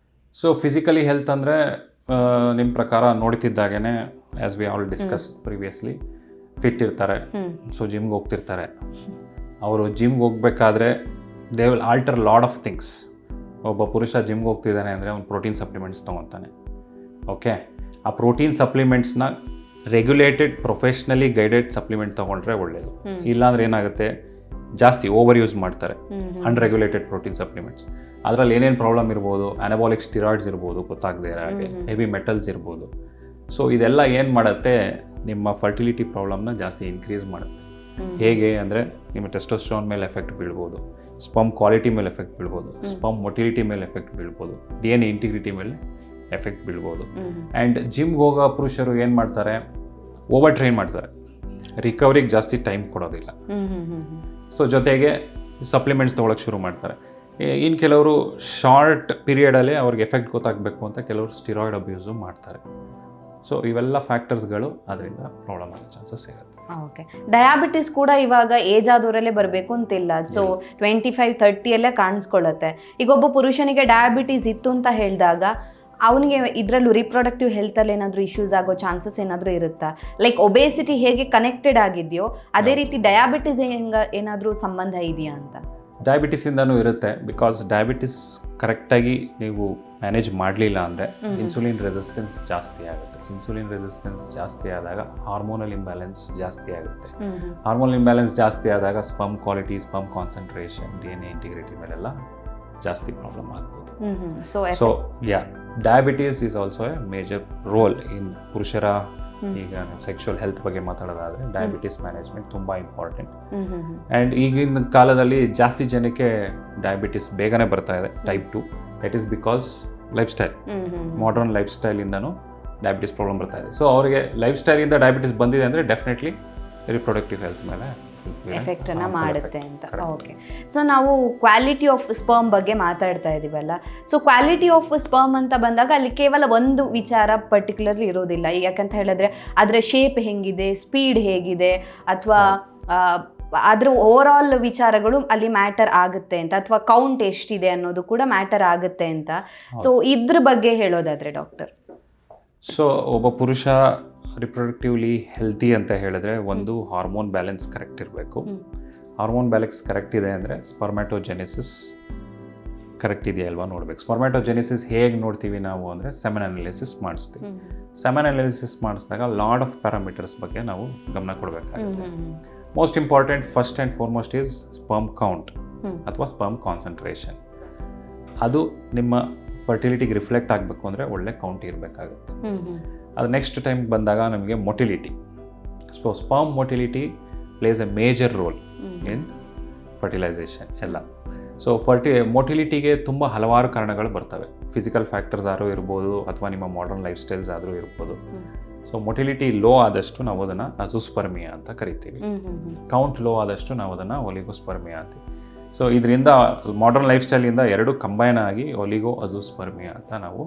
ಸೊ ಫಿಸಿಕಲಿ ಹೆಲ್ತ್ ಅಂದರೆ ನಿಮ್ಮ ಪ್ರಕಾರ ನೋಡ್ತಿದ್ದಾಗೇ, as we all discuss previously, fit ಇರ್ತಾರೆ. ಸೊ ಜಿಮ್ಗೆ ಹೋಗ್ತಿರ್ತಾರೆ. ಅವರು ಜಿಮ್ಗೆ ಹೋಗ್ಬೇಕಾದ್ರೆ they will alter lot of things. ಒಬ್ಬ ಪುರುಷ ಜಿಮ್ಗೆ ಹೋಗ್ತಿದ್ದಾನೆ ಅಂದರೆ ಅವ್ನು ಪ್ರೋಟೀನ್ ಸಪ್ಲಿಮೆಂಟ್ಸ್ ತೊಗೊತಾನೆ. ಓಕೆ, ಆ ಪ್ರೋಟೀನ್ ಸಪ್ಲಿಮೆಂಟ್ಸ್ನ ರೆಗ್ಯುಲೇಟೆಡ್ ಪ್ರೊಫೆಷ್ನಲಿ ಗೈಡೆಡ್ ಸಪ್ಲಿಮೆಂಟ್ ತೊಗೊಂಡ್ರೆ ಒಳ್ಳೆಯದು. ಇಲ್ಲಾಂದ್ರೆ ಏನಾಗುತ್ತೆ, ಜಾಸ್ತಿ ಓವರ್ ಯೂಸ್ ಮಾಡ್ತಾರೆ ಅನ್ರೆಗ್ಯುಲೇಟೆಡ್ ಪ್ರೋಟೀನ್ ಸಪ್ಲಿಮೆಂಟ್ಸ್. ಅದರಲ್ಲಿ ಏನೇನು ಪ್ರಾಬ್ಲಮ್ ಇರ್ಬೋದು, ಅನಬಾಲಿಕ್ ಸ್ಟಿರಾಯ್ಡ್ಸ್ ಇರ್ಬೋದು, ಗೊತ್ತಾಗದೇ ಇರೋ ಹಾಗೆ ಹೆವಿ ಮೆಟಲ್ಸ್ ಇರ್ಬೋದು. ಸೊ ಇದೆಲ್ಲ ಏನು ಮಾಡುತ್ತೆ, ನಿಮ್ಮ ಫರ್ಟಿಲಿಟಿ ಪ್ರಾಬ್ಲಮ್ನ ಜಾಸ್ತಿ ಇನ್ಕ್ರೀಸ್ ಮಾಡುತ್ತೆ. ಹೇಗೆ ಅಂದರೆ ನಿಮ್ಮ ಟೆಸ್ಟೋಸ್ಟಿರಾನ್ ಮೇಲೆ ಎಫೆಕ್ಟ್ ಬೀಳ್ಬೋದು, ಸ್ಪರ್ಮ್ ಕ್ವಾಲಿಟಿ ಮೇಲೆ ಎಫೆಕ್ಟ್ ಬೀಳ್ಬೋದು, ಸ್ಪರ್ಮ್ ಮೊಟಿಲಿಟಿ ಮೇಲೆ ಎಫೆಕ್ಟ್ ಬೀಳ್ಬೋದು, DNA ಇಂಟಿಗ್ರಿಟಿ ಮೇಲೆ ಎಫೆಕ್ಟ್ ಬೀಳ್ಬೋದು. ಆ್ಯಂಡ್ ಜಿಮ್ಗೆ ಹೋಗೋ ಪುರುಷರು ಏನು ಮಾಡ್ತಾರೆ, ಓವರ್ ಟ್ರೈನ್ ಮಾಡ್ತಾರೆ, ರಿಕವರಿಗೆ ಜಾಸ್ತಿ ಟೈಮ್ ಕೊಡೋದಿಲ್ಲ. ಸೊ ಜೊತೆಗೆ ಸಪ್ಲಿಮೆಂಟ್ಸ್ ತೊಗೊಳಕ್ಕೆ ಶುರು ಮಾಡ್ತಾರೆ. ಇನ್ನು ಕೆಲವರು ಶಾರ್ಟ್ ಪೀರಿಯಡಲ್ಲೇ ಅವ್ರಿಗೆ ಎಫೆಕ್ಟ್ ಗೊತ್ತಾಗಬೇಕು ಅಂತ ಕೆಲವರು ಸ್ಟಿರಾಯ್ಡ್ ಅಬ್ಯೂಸು ಮಾಡ್ತಾರೆ. ಸೊ ಇವೆಲ್ಲ ಫ್ಯಾಕ್ಟರ್ಸ್ಗಳು ಅದರಿಂದ ಪ್ರಾಬ್ಲಮ್ ಆಗೋ ಚಾನ್ಸಸ್ ಇರುತ್ತೆ. ಓಕೆ, ಡಯಾಬಿಟಿಸ್ ಕೂಡ ಇವಾಗ ಏಜ್ ಆದವರಲ್ಲೇ ಬರಬೇಕು ಅಂತಿಲ್ಲ. ಸೊ 25-30 ಕಾಣಿಸ್ಕೊಳ್ಳುತ್ತೆ. ಈಗ ಒಬ್ಬ ಪುರುಷನಿಗೆ ಡಯಾಬಿಟೀಸ್ ಇತ್ತು ಅಂತ ಹೇಳಿದಾಗ ಅವನಿಗೆ ಇದರಲ್ಲೂ ರಿಪ್ರೊಡಕ್ಟಿವ್ ಹೆಲ್ತಲ್ಲಿ ಏನಾದರೂ ಇಶ್ಯೂಸ್ ಆಗೋ ಚಾನ್ಸಸ್ ಏನಾದರೂ ಇರುತ್ತಾ? ಲೈಕ್ ಒಬೇಸಿಟಿ ಹೇಗೆ ಕನೆಕ್ಟೆಡ್ ಆಗಿದೆಯೋ ಅದೇ ರೀತಿ ಡಯಾಬಿಟಿಸ್ ಏನಾದರೂ ಸಂಬಂಧ ಇದೆಯಾ ಅಂತ? ಡಯಾಬಿಟಿಸಿಂದನೂ ಇರುತ್ತೆ. ಬಿಕಾಸ್ ಡಯಾಬಿಟಿಸ್ ಕರೆಕ್ಟಾಗಿ ನೀವು ಮ್ಯಾನೇಜ್ ಮಾಡಲಿಲ್ಲ ಅಂದರೆ ಇನ್ಸುಲಿನ್ ರೆಸಿಸ್ಟೆನ್ಸ್ ಜಾಸ್ತಿ ಆಗುತ್ತೆ. ಇನ್ಸುಲಿನ್ ರೆಸಿಸ್ಟೆನ್ಸ್ ಜಾಸ್ತಿ ಆದಾಗ ಹಾರ್ಮೋನಲ್ ಇಂಬ್ಯಾಲೆನ್ಸ್ ಜಾಸ್ತಿ ಆಗುತ್ತೆ. ಹಾರ್ಮೋನಲ್ ಇಂಬ್ಯಾಲೆನ್ಸ್ ಜಾಸ್ತಿ ಆದಾಗ sperm quality, sperm concentration, DNA integrity ಮೇಲೆಲ್ಲ ಜಾಸ್ತಿ ಪ್ರಾಬ್ಲಮ್ ಆಗ್ಬೋದು. So diabetes is also a major role in ಪುರುಷರ ಈಗ ಸೆಕ್ಷುವಲ್ ಹೆಲ್ತ್ ಬಗ್ಗೆ ಮಾತಾಡೋದಾದರೆ ಡಯಾಬಿಟಿಸ್ ಮ್ಯಾನೇಜ್ಮೆಂಟ್ ತುಂಬ ಇಂಪಾರ್ಟೆಂಟ್. ಆ್ಯಂಡ್ ಈಗಿನ ಕಾಲದಲ್ಲಿ ಜಾಸ್ತಿ ಜನಕ್ಕೆ ಡಯಾಬಿಟಿಸ್ ಬೇಗನೆ ಬರ್ತಾ ಇದೆ, type 2. That is because life style, modern life ಸ್ಟೈಲಿಂದನೂ ಡಯಾಬಿಟಿಸ್ ಪ್ರಾಬ್ಲಮ್ ಬರ್ತಾ ಇದೆ. ಸೊ ಅವರಿಗೆ ಲೈಫ್ ಸ್ಟೈಲಿಂದ ಡಯಾಬಿಟಿಸ್ ಬಂದಿದೆ ಅಂದರೆ ಡೆಫಿನೆಟ್ಲಿ ರಿಪ್ರೊಡಕ್ಟಿವ್ ಹೆಲ್ತ್ ಮೇಲೆ ಎಫೆಕ್ಟನ್ನು ಮಾಡುತ್ತೆ ಅಂತ. ಓಕೆ, ಸೊ ನಾವು ಕ್ವಾಲಿಟಿ ಆಫ್ ಸ್ಪರ್ಮ್ ಬಗ್ಗೆ ಮಾತಾಡ್ತಾ ಇದ್ದೀವಲ್ಲ. ಸೊ ಕ್ವಾಲಿಟಿ ಆಫ್ ಸ್ಪರ್ಮ್ ಅಂತ ಬಂದಾಗ ಅಲ್ಲಿ ಕೇವಲ ಒಂದು ವಿಚಾರ ಪರ್ಟಿಕ್ಯುಲರ್ಲಿ ಇರೋದಿಲ್ಲ. ಯಾಕಂತ ಹೇಳಿದ್ರೆ ಅದರ ಶೇಪ್ ಹೆಂಗಿದೆ, ಸ್ಪೀಡ್ ಹೇಗಿದೆ, ಅಥವಾ ಅದ್ರ ಓವರ್ ಆಲ್ ವಿಚಾರಗಳು ಅಲ್ಲಿ ಮ್ಯಾಟರ್ ಆಗುತ್ತೆ ಅಂತ, ಅಥವಾ ಕೌಂಟ್ ಎಷ್ಟಿದೆ ಅನ್ನೋದು ಕೂಡ ಮ್ಯಾಟರ್ ಆಗುತ್ತೆ ಅಂತ. ಸೊ ಇದ್ರ ಬಗ್ಗೆ ಹೇಳೋದಾದರೆ ಡಾಕ್ಟರ್? ಸೊ ಒಬ್ಬ ಪುರುಷ ರಿಪ್ರೊಡಕ್ಟಿವ್ಲಿ ಹೆಲ್ತಿ ಅಂತ ಹೇಳಿದ್ರೆ ಒಂದು ಹಾರ್ಮೋನ್ ಬ್ಯಾಲೆನ್ಸ್ ಕರೆಕ್ಟ್ ಇರಬೇಕು. ಹಾರ್ಮೋನ್ ಬ್ಯಾಲೆನ್ಸ್ ಕರೆಕ್ಟ್ ಇದೆ ಅಂದರೆ ಸ್ಪರ್ಮ್ಯಾಟೋಜೆನಿಸಿಸ್ ಕರೆಕ್ಟ್ ಇದೆಯಲ್ವಾ ನೋಡಬೇಕು. ಸ್ಪರ್ಮ್ಯಾಟೋಜೆನಿಸಿಸ್ ಹೇಗೆ ನೋಡ್ತೀವಿ ನಾವು ಅಂದರೆ ಸೆಮೆನ್ ಅನಾಲಿಸಿಸ್ ಮಾಡಿಸ್ತೀವಿ. ಸೆಮೆನ್ ಅನಾಲಿಸಿಸ್ ಮಾಡಿಸಿದಾಗ ಲಾಟ್ ಆಫ್ ಪ್ಯಾರಾಮೀಟರ್ಸ್ ಬಗ್ಗೆ ನಾವು ಗಮನ ಕೊಡಬೇಕಾಗುತ್ತೆ. Most important first and foremost is sperm count ಅಥವಾ ಸ್ಪರ್ಮ್ ಕಾನ್ಸಂಟ್ರೇಷನ್. ಅದು ನಿಮ್ಮ ಫರ್ಟಿಲಿಟಿಗೆ ರಿಫ್ಲೆಕ್ಟ್ ಆಗಬೇಕು ಅಂದರೆ ಒಳ್ಳೆ ಕೌಂಟ್ ಇರಬೇಕಾಗುತ್ತೆ. ಅದು ನೆಕ್ಸ್ಟ್ ಟೈಮ್ ಬಂದಾಗ ನಮಗೆ motility. So sperm motility plays a major role in fertilization ಎಲ್ಲ. ಸೊ ಮೊಟಿಲಿಟಿಗೆ ತುಂಬ ಹಲವಾರು ಕಾರಣಗಳು ಬರ್ತವೆ. ಫಿಸಿಕಲ್ ಫ್ಯಾಕ್ಟರ್ಸ್ ಆದರೂ ಇರ್ಬೋದು, ಅಥವಾ ನಿಮ್ಮ ಮಾಡರ್ನ್ ಲೈಫ್ ಸ್ಟೈಲ್ಸ್ ಆದರೂ ಇರ್ಬೋದು. ಸೊ ಮೊಟಿಲಿಟಿ ಲೋ ಆದಷ್ಟು ನಾವು ಅದನ್ನು ಅಜೋಸ್ಪರ್ಮಿಯಾ ಅಂತ ಕರಿತೀವಿ. ಕೌಂಟ್ ಲೋ ಆದಷ್ಟು ನಾವು ಅದನ್ನು ಒಲಿಗೋಸ್ಪರ್ಮಿಯಾ ಅಂತೀವಿ. ಸೊ ಇದರಿಂದ ಮಾಡರ್ನ್ ಲೈಫ್ ಸ್ಟೈಲಿಂದ ಎರಡು ಕಂಬೈನ್ ಆಗಿ ಒಲಿಗೋ ಅಜೋಸ್ಪರ್ಮಿಯಾ ಅಂತ ನಾವು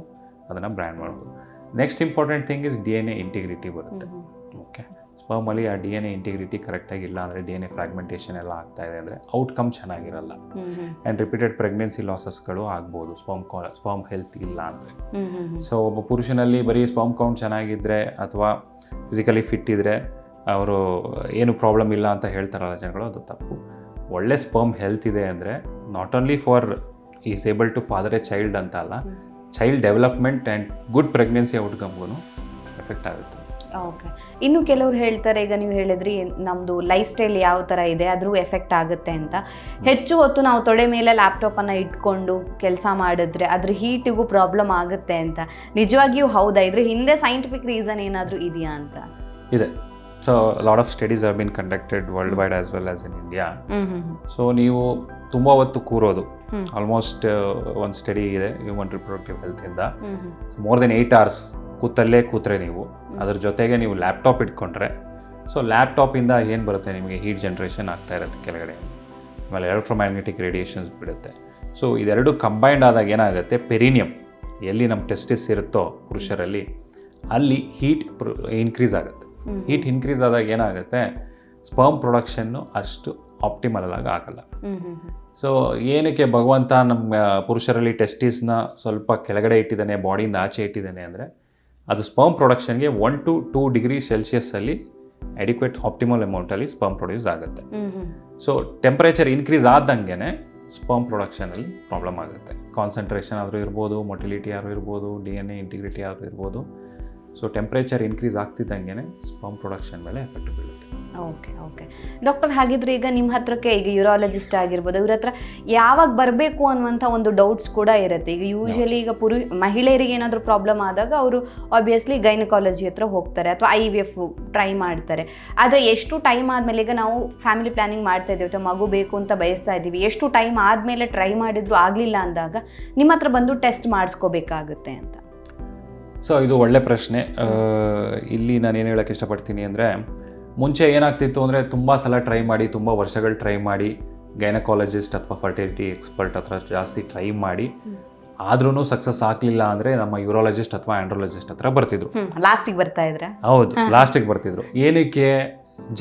ಅದನ್ನು ಬ್ರ್ಯಾಂಡ್ ಮಾಡ್ಬೋದು. Next important thing is DNA integrity ಬರುತ್ತೆ. ಓಕೆ, ಸ್ಪರ್ಮಲ್ಲಿ ಆ DNA ಇಂಟಿಗ್ರಿಟಿ ಕರೆಕ್ಟಾಗಿಲ್ಲ ಅಂದರೆ DNA ಫ್ರಾಗ್ಮೆಂಟೇಷನ್ ಎಲ್ಲ ಆಗ್ತಾ ಇದೆ ಅಂದರೆ ಔಟ್ಕಮ್ ಚೆನ್ನಾಗಿರಲ್ಲ. ಆ್ಯಂಡ್ ರಿಪೀಟೆಡ್ ಪ್ರೆಗ್ನೆನ್ಸಿ ಲಾಸಸ್ಗಳು ಆಗ್ಬೋದು ಸ್ಪರ್ಮ್ ಹೆಲ್ತ್ ಇಲ್ಲ ಅಂದರೆ. ಸೊ ಒಬ್ಬ ಪುರುಷನಲ್ಲಿ ಬರೀ ಸ್ಪರ್ಮ್ ಕೌಂಟ್ ಚೆನ್ನಾಗಿದ್ದರೆ ಅಥವಾ ಫಿಸಿಕಲಿ ಫಿಟ್ ಇದ್ದರೆ ಅವರು ಏನು ಪ್ರಾಬ್ಲಮ್ ಇಲ್ಲ ಅಂತ ಹೇಳ್ತಾರಲ್ಲ ಜನಗಳು, ಅದು ತಪ್ಪು. ಒಳ್ಳೆ ಸ್ಪರ್ಮ್ ಹೆಲ್ತ್ ಇದೆ ಅಂದರೆ not only for is able to father a child ಅಂತ ಅಲ್ಲ, child development and good pregnancy ಔಟ್ಕಮ್ಗೂ ಎಫೆಕ್ಟ್ ಆಗುತ್ತೆ. ಓಕೆ, ಇನ್ನು ಕೆಲವ್ರು ಹೇಳ್ತಾರೆ, ಈಗ ನೀವು ಹೇಳಿದ್ರಿ ನಮ್ಮದು ಲೈಫ್ ಸ್ಟೈಲ್ ಯಾವ ಥರ ಇದೆ ಅದ್ರೂ ಎಫೆಕ್ಟ್ ಆಗುತ್ತೆ ಅಂತ. ಹೆಚ್ಚು ಹೊತ್ತು ನಾವು ತೊಡೆ ಮೇಲೆ ಲ್ಯಾಪ್ಟಾಪನ್ನು ಇಟ್ಕೊಂಡು ಕೆಲಸ ಮಾಡಿದ್ರೆ ಅದ್ರ ಹೀಟಿಗೂ ಪ್ರಾಬ್ಲಮ್ ಆಗುತ್ತೆ ಅಂತ. ನಿಜವಾಗಿಯೂ ಹೌದಾ? ಇದ್ರ ಹಿಂದೆ ಸೈಂಟಿಫಿಕ್ ರೀಸನ್ ಏನಾದರೂ ಇದೆಯಾ ಅಂತ? ಇದೆ. So lot of studies have been conducted worldwide as well as in India. So ನೀವು ತುಂಬ ಹೊತ್ತು ಕೂರೋದು, ಆಲ್ಮೋಸ್ಟ್ ಒಂದು ಸ್ಟಡಿ ಇದೆ ಹ್ಯೂಮನ್ ರಿಪ್ರೊಡಕ್ಟಿವ್ ಹೆಲ್ತಿಂದ, ಮೋರ್ ದೆನ್ 8 hours ಕೂತ್ರೆ ನೀವು ಅದ್ರ ಜೊತೆಗೆ ನೀವು ಲ್ಯಾಪ್ಟಾಪ್ ಇಟ್ಕೊಂಡ್ರೆ, ಸೊ ಲ್ಯಾಪ್ಟಾಪಿಂದ ಏನು ಬರುತ್ತೆ ನಿಮಗೆ ಹೀಟ್ ಜನ್ರೇಷನ್ ಆಗ್ತಾ ಇರುತ್ತೆ ಕೆಳಗಡೆ, ಆಮೇಲೆ ಎಲೆಕ್ಟ್ರೋಮ್ಯಾಗ್ನೆಟಿಕ್ ರೇಡಿಯೇಷನ್ಸ್ ಬಿಡುತ್ತೆ. ಸೊ ಇದೆರಡು ಕಂಬೈಂಡ್ ಆದಾಗ ಏನಾಗುತ್ತೆ, ಪೆರಿನಿಯಮ್ ಎಲ್ಲಿ ನಮ್ಮ ಟೆಸ್ಟಿಸ್ ಇರುತ್ತೋ ಪುರುಷರಲ್ಲಿ ಅಲ್ಲಿ ಹೀಟ್ ಇನ್ಕ್ರೀಸ್ ಆಗುತ್ತೆ. ಹೀಟ್ ಇನ್ಕ್ರೀಸ್ ಆದಾಗ ಏನಾಗುತ್ತೆ, ಸ್ಪರ್ಮ್ ಪ್ರೊಡಕ್ಷನ್ನು ಅಷ್ಟು ಆಪ್ಟಿಮಲ್ ಆಗಿ ಆಗಲ್ಲ. ಸೊ ಏನಕ್ಕೆ ಭಗವಂತ ನಮ್ಮ ಪುರುಷರಲ್ಲಿ ಟೆಸ್ಟಿಸ್ನ ಸ್ವಲ್ಪ ಕೆಳಗಡೆ ಇಟ್ಟಿದ್ದಾನೆ, ಬಾಡಿಯಿಂದ ಆಚೆ ಇಟ್ಟಿದ್ದಾನೆ ಅಂದರೆ ಅದು ಸ್ಪರ್ಮ್ ಪ್ರೊಡಕ್ಷನ್ಗೆ 1 to 2 degrees Celsius adequate optimal ಅಮೌಂಟಲ್ಲಿ ಸ್ಪರ್ಮ್ ಪ್ರೊಡ್ಯೂಸ್ ಆಗುತ್ತೆ. ಸೊ ಟೆಂಪ್ರೇಚರ್ ಇನ್ಕ್ರೀಸ್ ಆದಂಗೆ ಸ್ಪರ್ಮ್ ಪ್ರೊಡಕ್ಷನಲ್ಲಿ ಪ್ರಾಬ್ಲಮ್ ಆಗುತ್ತೆ. ಕಾನ್ಸಂಟ್ರೇಷನ್ ಆದರೂ ಇರ್ಬೋದು, ಮೊಟಿಲಿಟಿ ಆದರೂ ಇರ್ಬೋದು, DNA ಇಂಟಿಗ್ರಿಟಿ ಆದರೂ ಇರ್ಬೋದು. ಸೊ ಟೆಂಪ್ರೇಚರ್ ಇನ್ಕ್ರೀಸ್ ಆಗ್ತಿದ್ದಂಗೆ ಸ್ಪರ್ಮ್ ಪ್ರೊಡಕ್ಷನ್ ಮೇಲೆ ಎಫೆಕ್ಟ್ ಬೀಳುತ್ತೆ. ಓಕೆ ಡಾಕ್ಟರ್, ಹಾಗಿದ್ರೆ ಈಗ ನಿಮ್ಮ ಹತ್ರಕ್ಕೆ ಈಗ ಯೂರಾಲಜಿಸ್ಟ್ ಆಗಿರ್ಬೋದು, ಇವ್ರ ಹತ್ರ ಯಾವಾಗ ಬರಬೇಕು ಅನ್ನುವಂಥ ಒಂದು ಡೌಟ್ಸ್ ಕೂಡ ಇರುತ್ತೆ. ಈಗ ಯೂಶಲಿ ಈಗ ಮಹಿಳೆಯರಿಗೆ ಏನಾದರೂ ಪ್ರಾಬ್ಲಮ್ ಆದಾಗ ಅವರು ಆಬ್ವಿಯಸ್ಲಿ ಗೈನಕಾಲಜಿ ಹತ್ರ ಹೋಗ್ತಾರೆ ಅಥವಾ IVF ಟ್ರೈ ಮಾಡ್ತಾರೆ. ಆದರೆ ಎಷ್ಟು ಟೈಮ್ ಆದಮೇಲೆ, ಈಗ ನಾವು ಫ್ಯಾಮಿಲಿ ಪ್ಲಾನಿಂಗ್ ಮಾಡ್ತಾ ಇದ್ದೀವಿ ಅಥವಾ ಮಗು ಬೇಕು ಅಂತ ಬಯಸ್ತಾ ಇದ್ದೀವಿ, ಎಷ್ಟು ಟೈಮ್ ಆದಮೇಲೆ ಟ್ರೈ ಮಾಡಿದ್ರು ಆಗಲಿಲ್ಲ ಅಂದಾಗ ನಿಮ್ಮ ಹತ್ರ ಬಂದು ಟೆಸ್ಟ್ ಮಾಡಿಸ್ಕೋಬೇಕಾಗುತ್ತೆ ಅಂತ? ಸೊ ಇದು ಒಳ್ಳೆ ಪ್ರಶ್ನೆ. ಇಲ್ಲಿ ನಾನು ಏನು ಹೇಳೋಕ್ಕೆ ಇಷ್ಟಪಡ್ತೀನಿ ಅಂದರೆ, ಮುಂಚೆ ಏನಾಗ್ತಿತ್ತು ಅಂದರೆ ತುಂಬ ಸಲ ಟ್ರೈ ಮಾಡಿ, ತುಂಬ ವರ್ಷಗಳು ಟ್ರೈ ಮಾಡಿ ಗೈನಕಾಲಜಿಸ್ಟ್ ಅಥವಾ ಫರ್ಟಿಲಿಟಿ ಎಕ್ಸ್ಪರ್ಟ್ ಹತ್ರ ಜಾಸ್ತಿ ಟ್ರೈ ಮಾಡಿ ಆದ್ರೂ ಸಕ್ಸಸ್ ಆಗಲಿಲ್ಲ ಅಂದರೆ ನಮ್ಮ ಯೂರಾಲಜಿಸ್ಟ್ ಅಥವಾ ಆಂಡ್ರಾಲಜಿಸ್ಟ್ ಹತ್ರ ಬರ್ತಿದ್ರು. ಲಾಸ್ಟಿಗೆ ಬರ್ತಾ ಇದ್ರೆ ಹೌದು, ಲಾಸ್ಟಿಗೆ ಬರ್ತಿದ್ರು. ಏನಕ್ಕೆ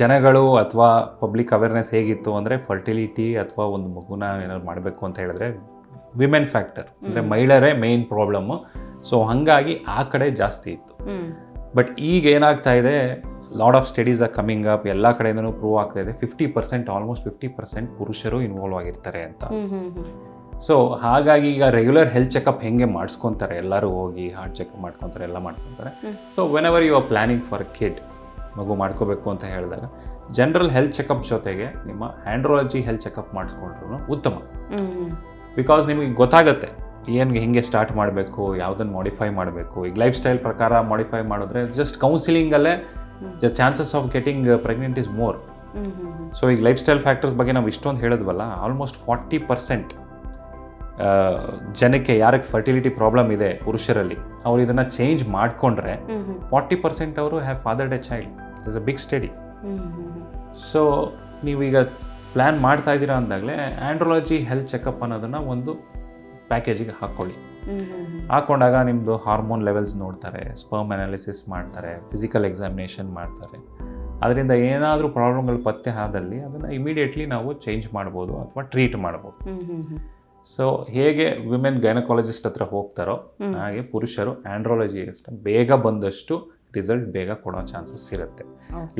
ಜನಗಳು ಅಥವಾ ಪಬ್ಲಿಕ್ ಅವೇರ್ನೆಸ್ ಹೇಗಿತ್ತು ಅಂದರೆ ಫರ್ಟಿಲಿಟಿ ಅಥವಾ ಒಂದು ಮಗುನ ಏನಾದ್ರು ಮಾಡಬೇಕು ಅಂತ ಹೇಳಿದ್ರೆ ವಿಮೆನ್ ಫ್ಯಾಕ್ಟರ್ ಅಂದರೆ ಮಹಿಳೆಯರೇ ಮೇನ್ ಪ್ರಾಬ್ಲಮ್ಮು. ಸೊ ಹಾಗಾಗಿ ಆ ಕಡೆ ಜಾಸ್ತಿ ಇತ್ತು. ಬಟ್ ಈಗ ಏನಾಗ್ತಾ ಇದೆ, lot of studies are coming up, ಎಲ್ಲ ಕಡೆಯಿಂದನೂ ಪ್ರೂವ್ ಆಗ್ತಾ ಇದೆ 50% ಆಲ್ಮೋಸ್ಟ್ 50% ಪುರುಷರು ಇನ್ವಾಲ್ವ್ ಆಗಿರ್ತಾರೆ ಅಂತ. ಸೊ ಹಾಗಾಗಿ ಈಗ ರೆಗ್ಯುಲರ್ ಹೆಲ್ತ್ ಚೆಕಪ್ ಹೆಂಗೆ ಮಾಡಿಸ್ಕೊತಾರೆ, ಎಲ್ಲರೂ ಹೋಗಿ ಹಾರ್ಟ್ ಚೆಕಪ್ ಮಾಡ್ಕೊತಾರೆ, ಎಲ್ಲ ಮಾಡ್ಕೊತಾರೆ. So whenever you are planning for kid, ಮಗು ಮಾಡ್ಕೋಬೇಕು ಅಂತ ಹೇಳಿದಾಗ ಜನರಲ್ ಹೆಲ್ತ್ ಚೆಕಪ್ ಜೊತೆಗೆ ನಿಮ್ಮ ಆಂಡ್ರಾಲಜಿ ಹೆಲ್ತ್ ಚೆಕಪ್ ಮಾಡಿಸ್ಕೊಂಡ್ರು ಉತ್ತಮ. ಬಿಕಾಸ್ ನಿಮಗೆ ಗೊತ್ತಾಗುತ್ತೆ ಏನು ಹೆಂಗೆ ಸ್ಟಾರ್ಟ್ ಮಾಡಬೇಕು, ಯಾವುದನ್ನು ಮಾಡಿಫೈ ಮಾಡಬೇಕು. ಈಗ ಲೈಫ್ ಸ್ಟೈಲ್ ಪ್ರಕಾರ ಮಾಡಿಫೈ ಮಾಡಿದ್ರೆ ಜಸ್ಟ್ ಕೌನ್ಸಿಲಿಂಗಲ್ಲೇ the chances of getting pregnant is more. So ಈಗ ಲೈಫ್ ಸ್ಟೈಲ್ ಫ್ಯಾಕ್ಟರ್ಸ್ ಬಗ್ಗೆ ನಾವು ಇಷ್ಟೊಂದು ಹೇಳಿದ್ವಲ್ಲ, ಆಲ್ಮೋಸ್ಟ್ 40% ಜನಕ್ಕೆ ಯಾರಿಗೆ ಫರ್ಟಿಲಿಟಿ ಪ್ರಾಬ್ಲಮ್ ಇದೆ ಪುರುಷರಲ್ಲಿ, ಅವ್ರು ಇದನ್ನು ಚೇಂಜ್ ಮಾಡಿಕೊಂಡ್ರೆ 40% ಅವರು have fathered a child. Is a big study. So ನೀವೀಗ ಪ್ಲ್ಯಾನ್ ಮಾಡ್ತಾ ಇದ್ದೀರಾ ಅಂದಾಗಲೇ ಆಂಡ್ರಾಲಜಿ ಹೆಲ್ತ್ ಚೆಕಪ್ ಅನ್ನೋದನ್ನು ಒಂದು ಪ್ಯಾಕೇಜಿಗೆ ಹಾಕ್ಕೊಳ್ಳಿ. ಹಾಕ್ಕೊಂಡಾಗ ನಿಮ್ಮದು ಹಾರ್ಮೋನ್ ಲೆವೆಲ್ಸ್ ನೋಡ್ತಾರೆ, ಸ್ಪರ್ಮ್ ಅನಾಲಿಸಿಸ್ ಮಾಡ್ತಾರೆ, ಫಿಸಿಕಲ್ ಎಕ್ಸಾಮಿನೇಷನ್ ಮಾಡ್ತಾರೆ. ಅದರಿಂದ ಏನಾದರೂ ಪ್ರಾಬ್ಲಮ್ಗಳು ಪತ್ತೆ ಆದಲ್ಲಿ ಅದನ್ನು ಇಮಿಡಿಯೇಟ್ಲಿ ನಾವು ಚೇಂಜ್ ಮಾಡ್ಬೋದು ಅಥವಾ ಟ್ರೀಟ್ ಮಾಡ್ಬೋದು. ಸೊ ಹೇಗೆ ವಿಮೆನ್ ಗೈನಕಾಲಜಿಸ್ಟ್ ಹತ್ರ ಹೋಗ್ತಾರೋ ಹಾಗೆ ಪುರುಷರು ಆಂಡ್ರಾಲಜಿಸ್ಟ್ ಬೇಗ ಬಂದಷ್ಟು ರಿಸಲ್ಟ್ ಬೇಗ ಕೊಡೋ ಚಾನ್ಸಸ್ ಇರುತ್ತೆ,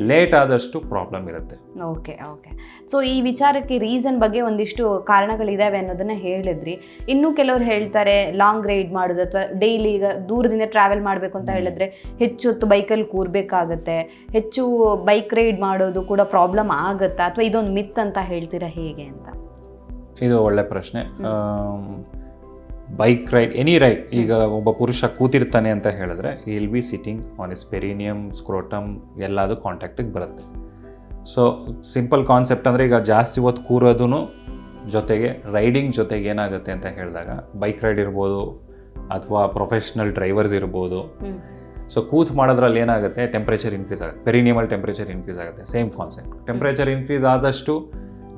ಲೇಟ್ ಆದಷ್ಟು ಪ್ರಾಬ್ಲಮ್ ಇರುತ್ತೆ. ಓಕೆ. ಸೊ ಈ ವಿಚಾರಕ್ಕೆ ರೀಸನ್ ಬಗ್ಗೆ ಒಂದಿಷ್ಟು ಕಾರಣಗಳಿದಾವೆ ಅನ್ನೋದನ್ನ ಹೇಳಿದ್ರಿ. ಇನ್ನೂ ಕೆಲವರು ಹೇಳ್ತಾರೆ ಲಾಂಗ್ ರೈಡ್ ಮಾಡೋದು ಅಥವಾ ಡೈಲಿ ಈಗ ದೂರದಿಂದ ಟ್ರಾವೆಲ್ ಮಾಡಬೇಕು ಅಂತ ಹೇಳಿದ್ರೆ ಹೆಚ್ಚು ಹೊತ್ತು ಬೈಕಲ್ಲಿ ಕೂರ್ಬೇಕಾಗತ್ತೆ, ಹೆಚ್ಚು ಬೈಕ್ ರೈಡ್ ಮಾಡೋದು ಕೂಡ ಪ್ರಾಬ್ಲಮ್ ಆಗುತ್ತಾ ಅಥವಾ ಇದೊಂದು ಮಿತ್ ಅಂತ ಹೇಳ್ತೀರಾ, ಹೇಗೆ ಅಂತ? ಇದು ಒಳ್ಳೆ ಪ್ರಶ್ನೆ. ಬೈಕ್ ರೈಡ್, ಎನಿ ರೈಡ್, ಈಗ ಒಬ್ಬ ಪುರುಷ ಕೂತಿರ್ತಾನೆ ಅಂತ ಹೇಳಿದ್ರೆ will be sitting on is perineum, scrotum ಎಲ್ಲದು ಕಾಂಟ್ಯಾಕ್ಟಿಗೆ ಬರುತ್ತೆ. ಸೊ ಸಿಂಪಲ್ ಕಾನ್ಸೆಪ್ಟ್ ಅಂದರೆ ಈಗ ಜಾಸ್ತಿ ಹೊತ್ತು ಕೂರೋದು ಜೊತೆಗೆ ರೈಡಿಂಗ್ ಜೊತೆಗೆ ಏನಾಗುತ್ತೆ ಅಂತ ಹೇಳಿದಾಗ ಬೈಕ್ ರೈಡ್ ಇರ್ಬೋದು ಅಥವಾ ಪ್ರೊಫೆಷ್ನಲ್ ಡ್ರೈವರ್ಸ್ ಇರ್ಬೋದು. ಸೊ ಕೂತ್ ಮಾಡೋದ್ರಲ್ಲಿ ಏನಾಗುತ್ತೆ, ಟೆಂಪ್ರೇಚರ್ ಇನ್ಕ್ರೀಸ್ ಆಗುತ್ತೆ, ಪೆರಿನಿಯಮಲ್ ಟೆಂಪ್ರೇಚರ್ ಇನ್ಕ್ರೀಸ್ ಆಗುತ್ತೆ. ಸೇಮ್ ಕಾನ್ಸೆಪ್ಟ್, ಟೆಂಪ್ರೇಚರ್ ಇನ್ಕ್ರೀಸ್ ಆದಷ್ಟು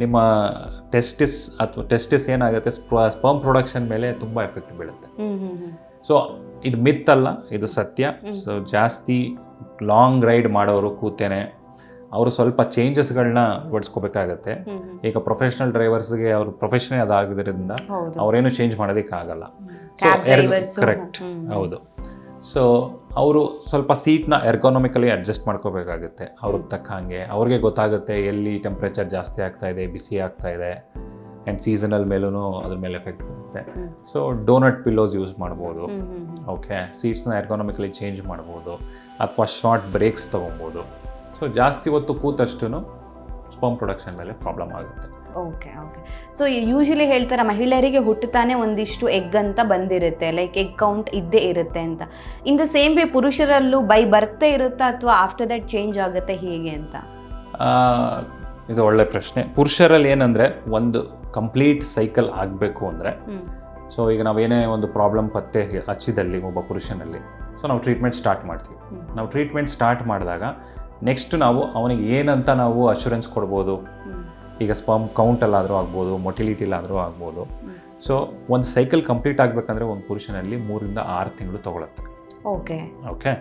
ನಿಮ್ಮ ಟೆಸ್ಟಿಸ್ ಏನಾಗುತ್ತೆ, ಸ್ಪರ್ಮ್ ಪ್ರೊಡಕ್ಷನ್ ಮೇಲೆ ತುಂಬ ಎಫೆಕ್ಟ್ ಬೀಳುತ್ತೆ. ಸೊ ಇದು ಮಿತ್ ಅಲ್ಲ, ಇದು ಸತ್ಯ. ಸೊ ಜಾಸ್ತಿ ಲಾಂಗ್ ರೈಡ್ ಮಾಡೋರು ಕೂತೇನೆ ಅವರು ಸ್ವಲ್ಪ ಚೇಂಜಸ್ಗಳನ್ನ ಒಡ್ಸ್ಕೋಬೇಕಾಗತ್ತೆ. ಈಗ ಪ್ರೊಫೆಷ್ನಲ್ ಡ್ರೈವರ್ಸ್ಗೆ ಅವ್ರ ಪ್ರೊಫೆಷನೇ ಅದಾಗಿದ್ದರಿಂದ ಅವರೇನು ಚೇಂಜ್ ಮಾಡೋದಕ್ಕಾಗಲ್ಲ. ಸೊ ಕರೆಕ್ಟ್, ಹೌದು. ಸೊ ಅವರು ಸ್ವಲ್ಪ ಸೀಟ್ನ ಎರ್ಗೊನಾಮಿಕಲಿ ಅಡ್ಜಸ್ಟ್ ಮಾಡ್ಕೋಬೇಕಾಗುತ್ತೆ ಅವ್ರಿಗೆ ತಕ್ಕ ಹಾಗೆ. ಅವ್ರಿಗೆ ಗೊತ್ತಾಗುತ್ತೆ ಎಲ್ಲಿ ಟೆಂಪ್ರೇಚರ್ ಜಾಸ್ತಿ ಆಗ್ತಾ ಇದೆ, ಬಿಸಿ ಆಗ್ತಾ ಇದೆ, ಆ್ಯಂಡ್ ಸೀಸನಲ್ ಮೇಲೂ ಅದ್ರ ಮೇಲೆ ಎಫೆಕ್ಟ್ ಬರುತ್ತೆ. ಸೊ ಡೋನಟ್ ಪಿಲ್ಲೋಸ್ ಯೂಸ್ ಮಾಡ್ಬೋದು. ಓಕೆ, ಸೀಟ್ಸ್ನ ಎರ್ಗೊನಾಮಿಕಲಿ ಚೇಂಜ್ ಮಾಡ್ಬೋದು ಅಥವಾ ಶಾರ್ಟ್ ಬ್ರೇಕ್ಸ್ ತೊಗೊಬೋದು. ಸೊ ಜಾಸ್ತಿ ಹೊತ್ತು ಕೂತಷ್ಟು ಸ್ಪರ್ಮ್ ಪ್ರೊಡಕ್ಷನ್ ಮೇಲೆ ಪ್ರಾಬ್ಲಮ್ ಆಗುತ್ತೆ. ಓಕೆ. ಸೊ ಯೂಶಲಿ ಹೇಳ್ತಾರೆ ಮಹಿಳೆಯರಿಗೆ ಹುಟ್ಟುತ್ತಾನೆ ಒಂದಿಷ್ಟು ಎಗ್ ಅಂತ ಬಂದಿರುತ್ತೆ, ಲೈಕ್ ಎಗ್ ಕೌಂಟ್ ಇದ್ದೇ ಇರುತ್ತೆ ಅಂತ. ಇನ್ ದ ಸೇಮ್ ವೇ ಪುರುಷರಲ್ಲೂ ಬೈ ಬರ್ತಾ ಇರುತ್ತಾ ಅಥವಾ ಆಫ್ಟರ್ ದಟ್ ಚೇಂಜ್ ಆಗುತ್ತೆ, ಹೇಗೆ ಅಂತ? ಇದು ಒಳ್ಳೆ ಪ್ರಶ್ನೆ. ಪುರುಷರಲ್ಲಿ ಏನಂದರೆ ಒಂದು ಕಂಪ್ಲೀಟ್ ಸೈಕಲ್ ಆಗಬೇಕು ಅಂದರೆ, ಸೊ ಈಗ ನಾವೇನೇ ಒಂದು ಪ್ರಾಬ್ಲಮ್ ಪತ್ತೆ ಹಚ್ಚಿದಲ್ಲಿ ಒಬ್ಬ ಪುರುಷನಲ್ಲಿ, ಸೊ ನಾವು ಟ್ರೀಟ್ಮೆಂಟ್ ಸ್ಟಾರ್ಟ್ ಮಾಡ್ತೀವಿ. ನಾವು ಟ್ರೀಟ್ಮೆಂಟ್ ಸ್ಟಾರ್ಟ್ ಮಾಡಿದಾಗ ನೆಕ್ಸ್ಟ್ ನಾವು ಅವನಿಗೆ ಏನಂತ ನಾವು ಅಶ್ಯೂರೆನ್ಸ್ ಕೊಡ್ಬೋದು. ಈಗ ಸ್ಪರ್ಮ್ ಕೌಂಟಲ್ಲಾದರೂ ಆಗ್ಬೋದು, ಮೊಟಿಲಿಟಿಲಾದರೂ ಆಗ್ಬೋದು. ಸೊ ಒಂದು ಸೈಕಲ್ ಕಂಪ್ಲೀಟ್ ಆಗಬೇಕಂದ್ರೆ ಒಂದು ಪುರುಷನಲ್ಲಿ 3 ರಿಂದ 6 ತಿಂಗಳು ತೊಗೊಳುತ್ತೆ. ಓಕೆ,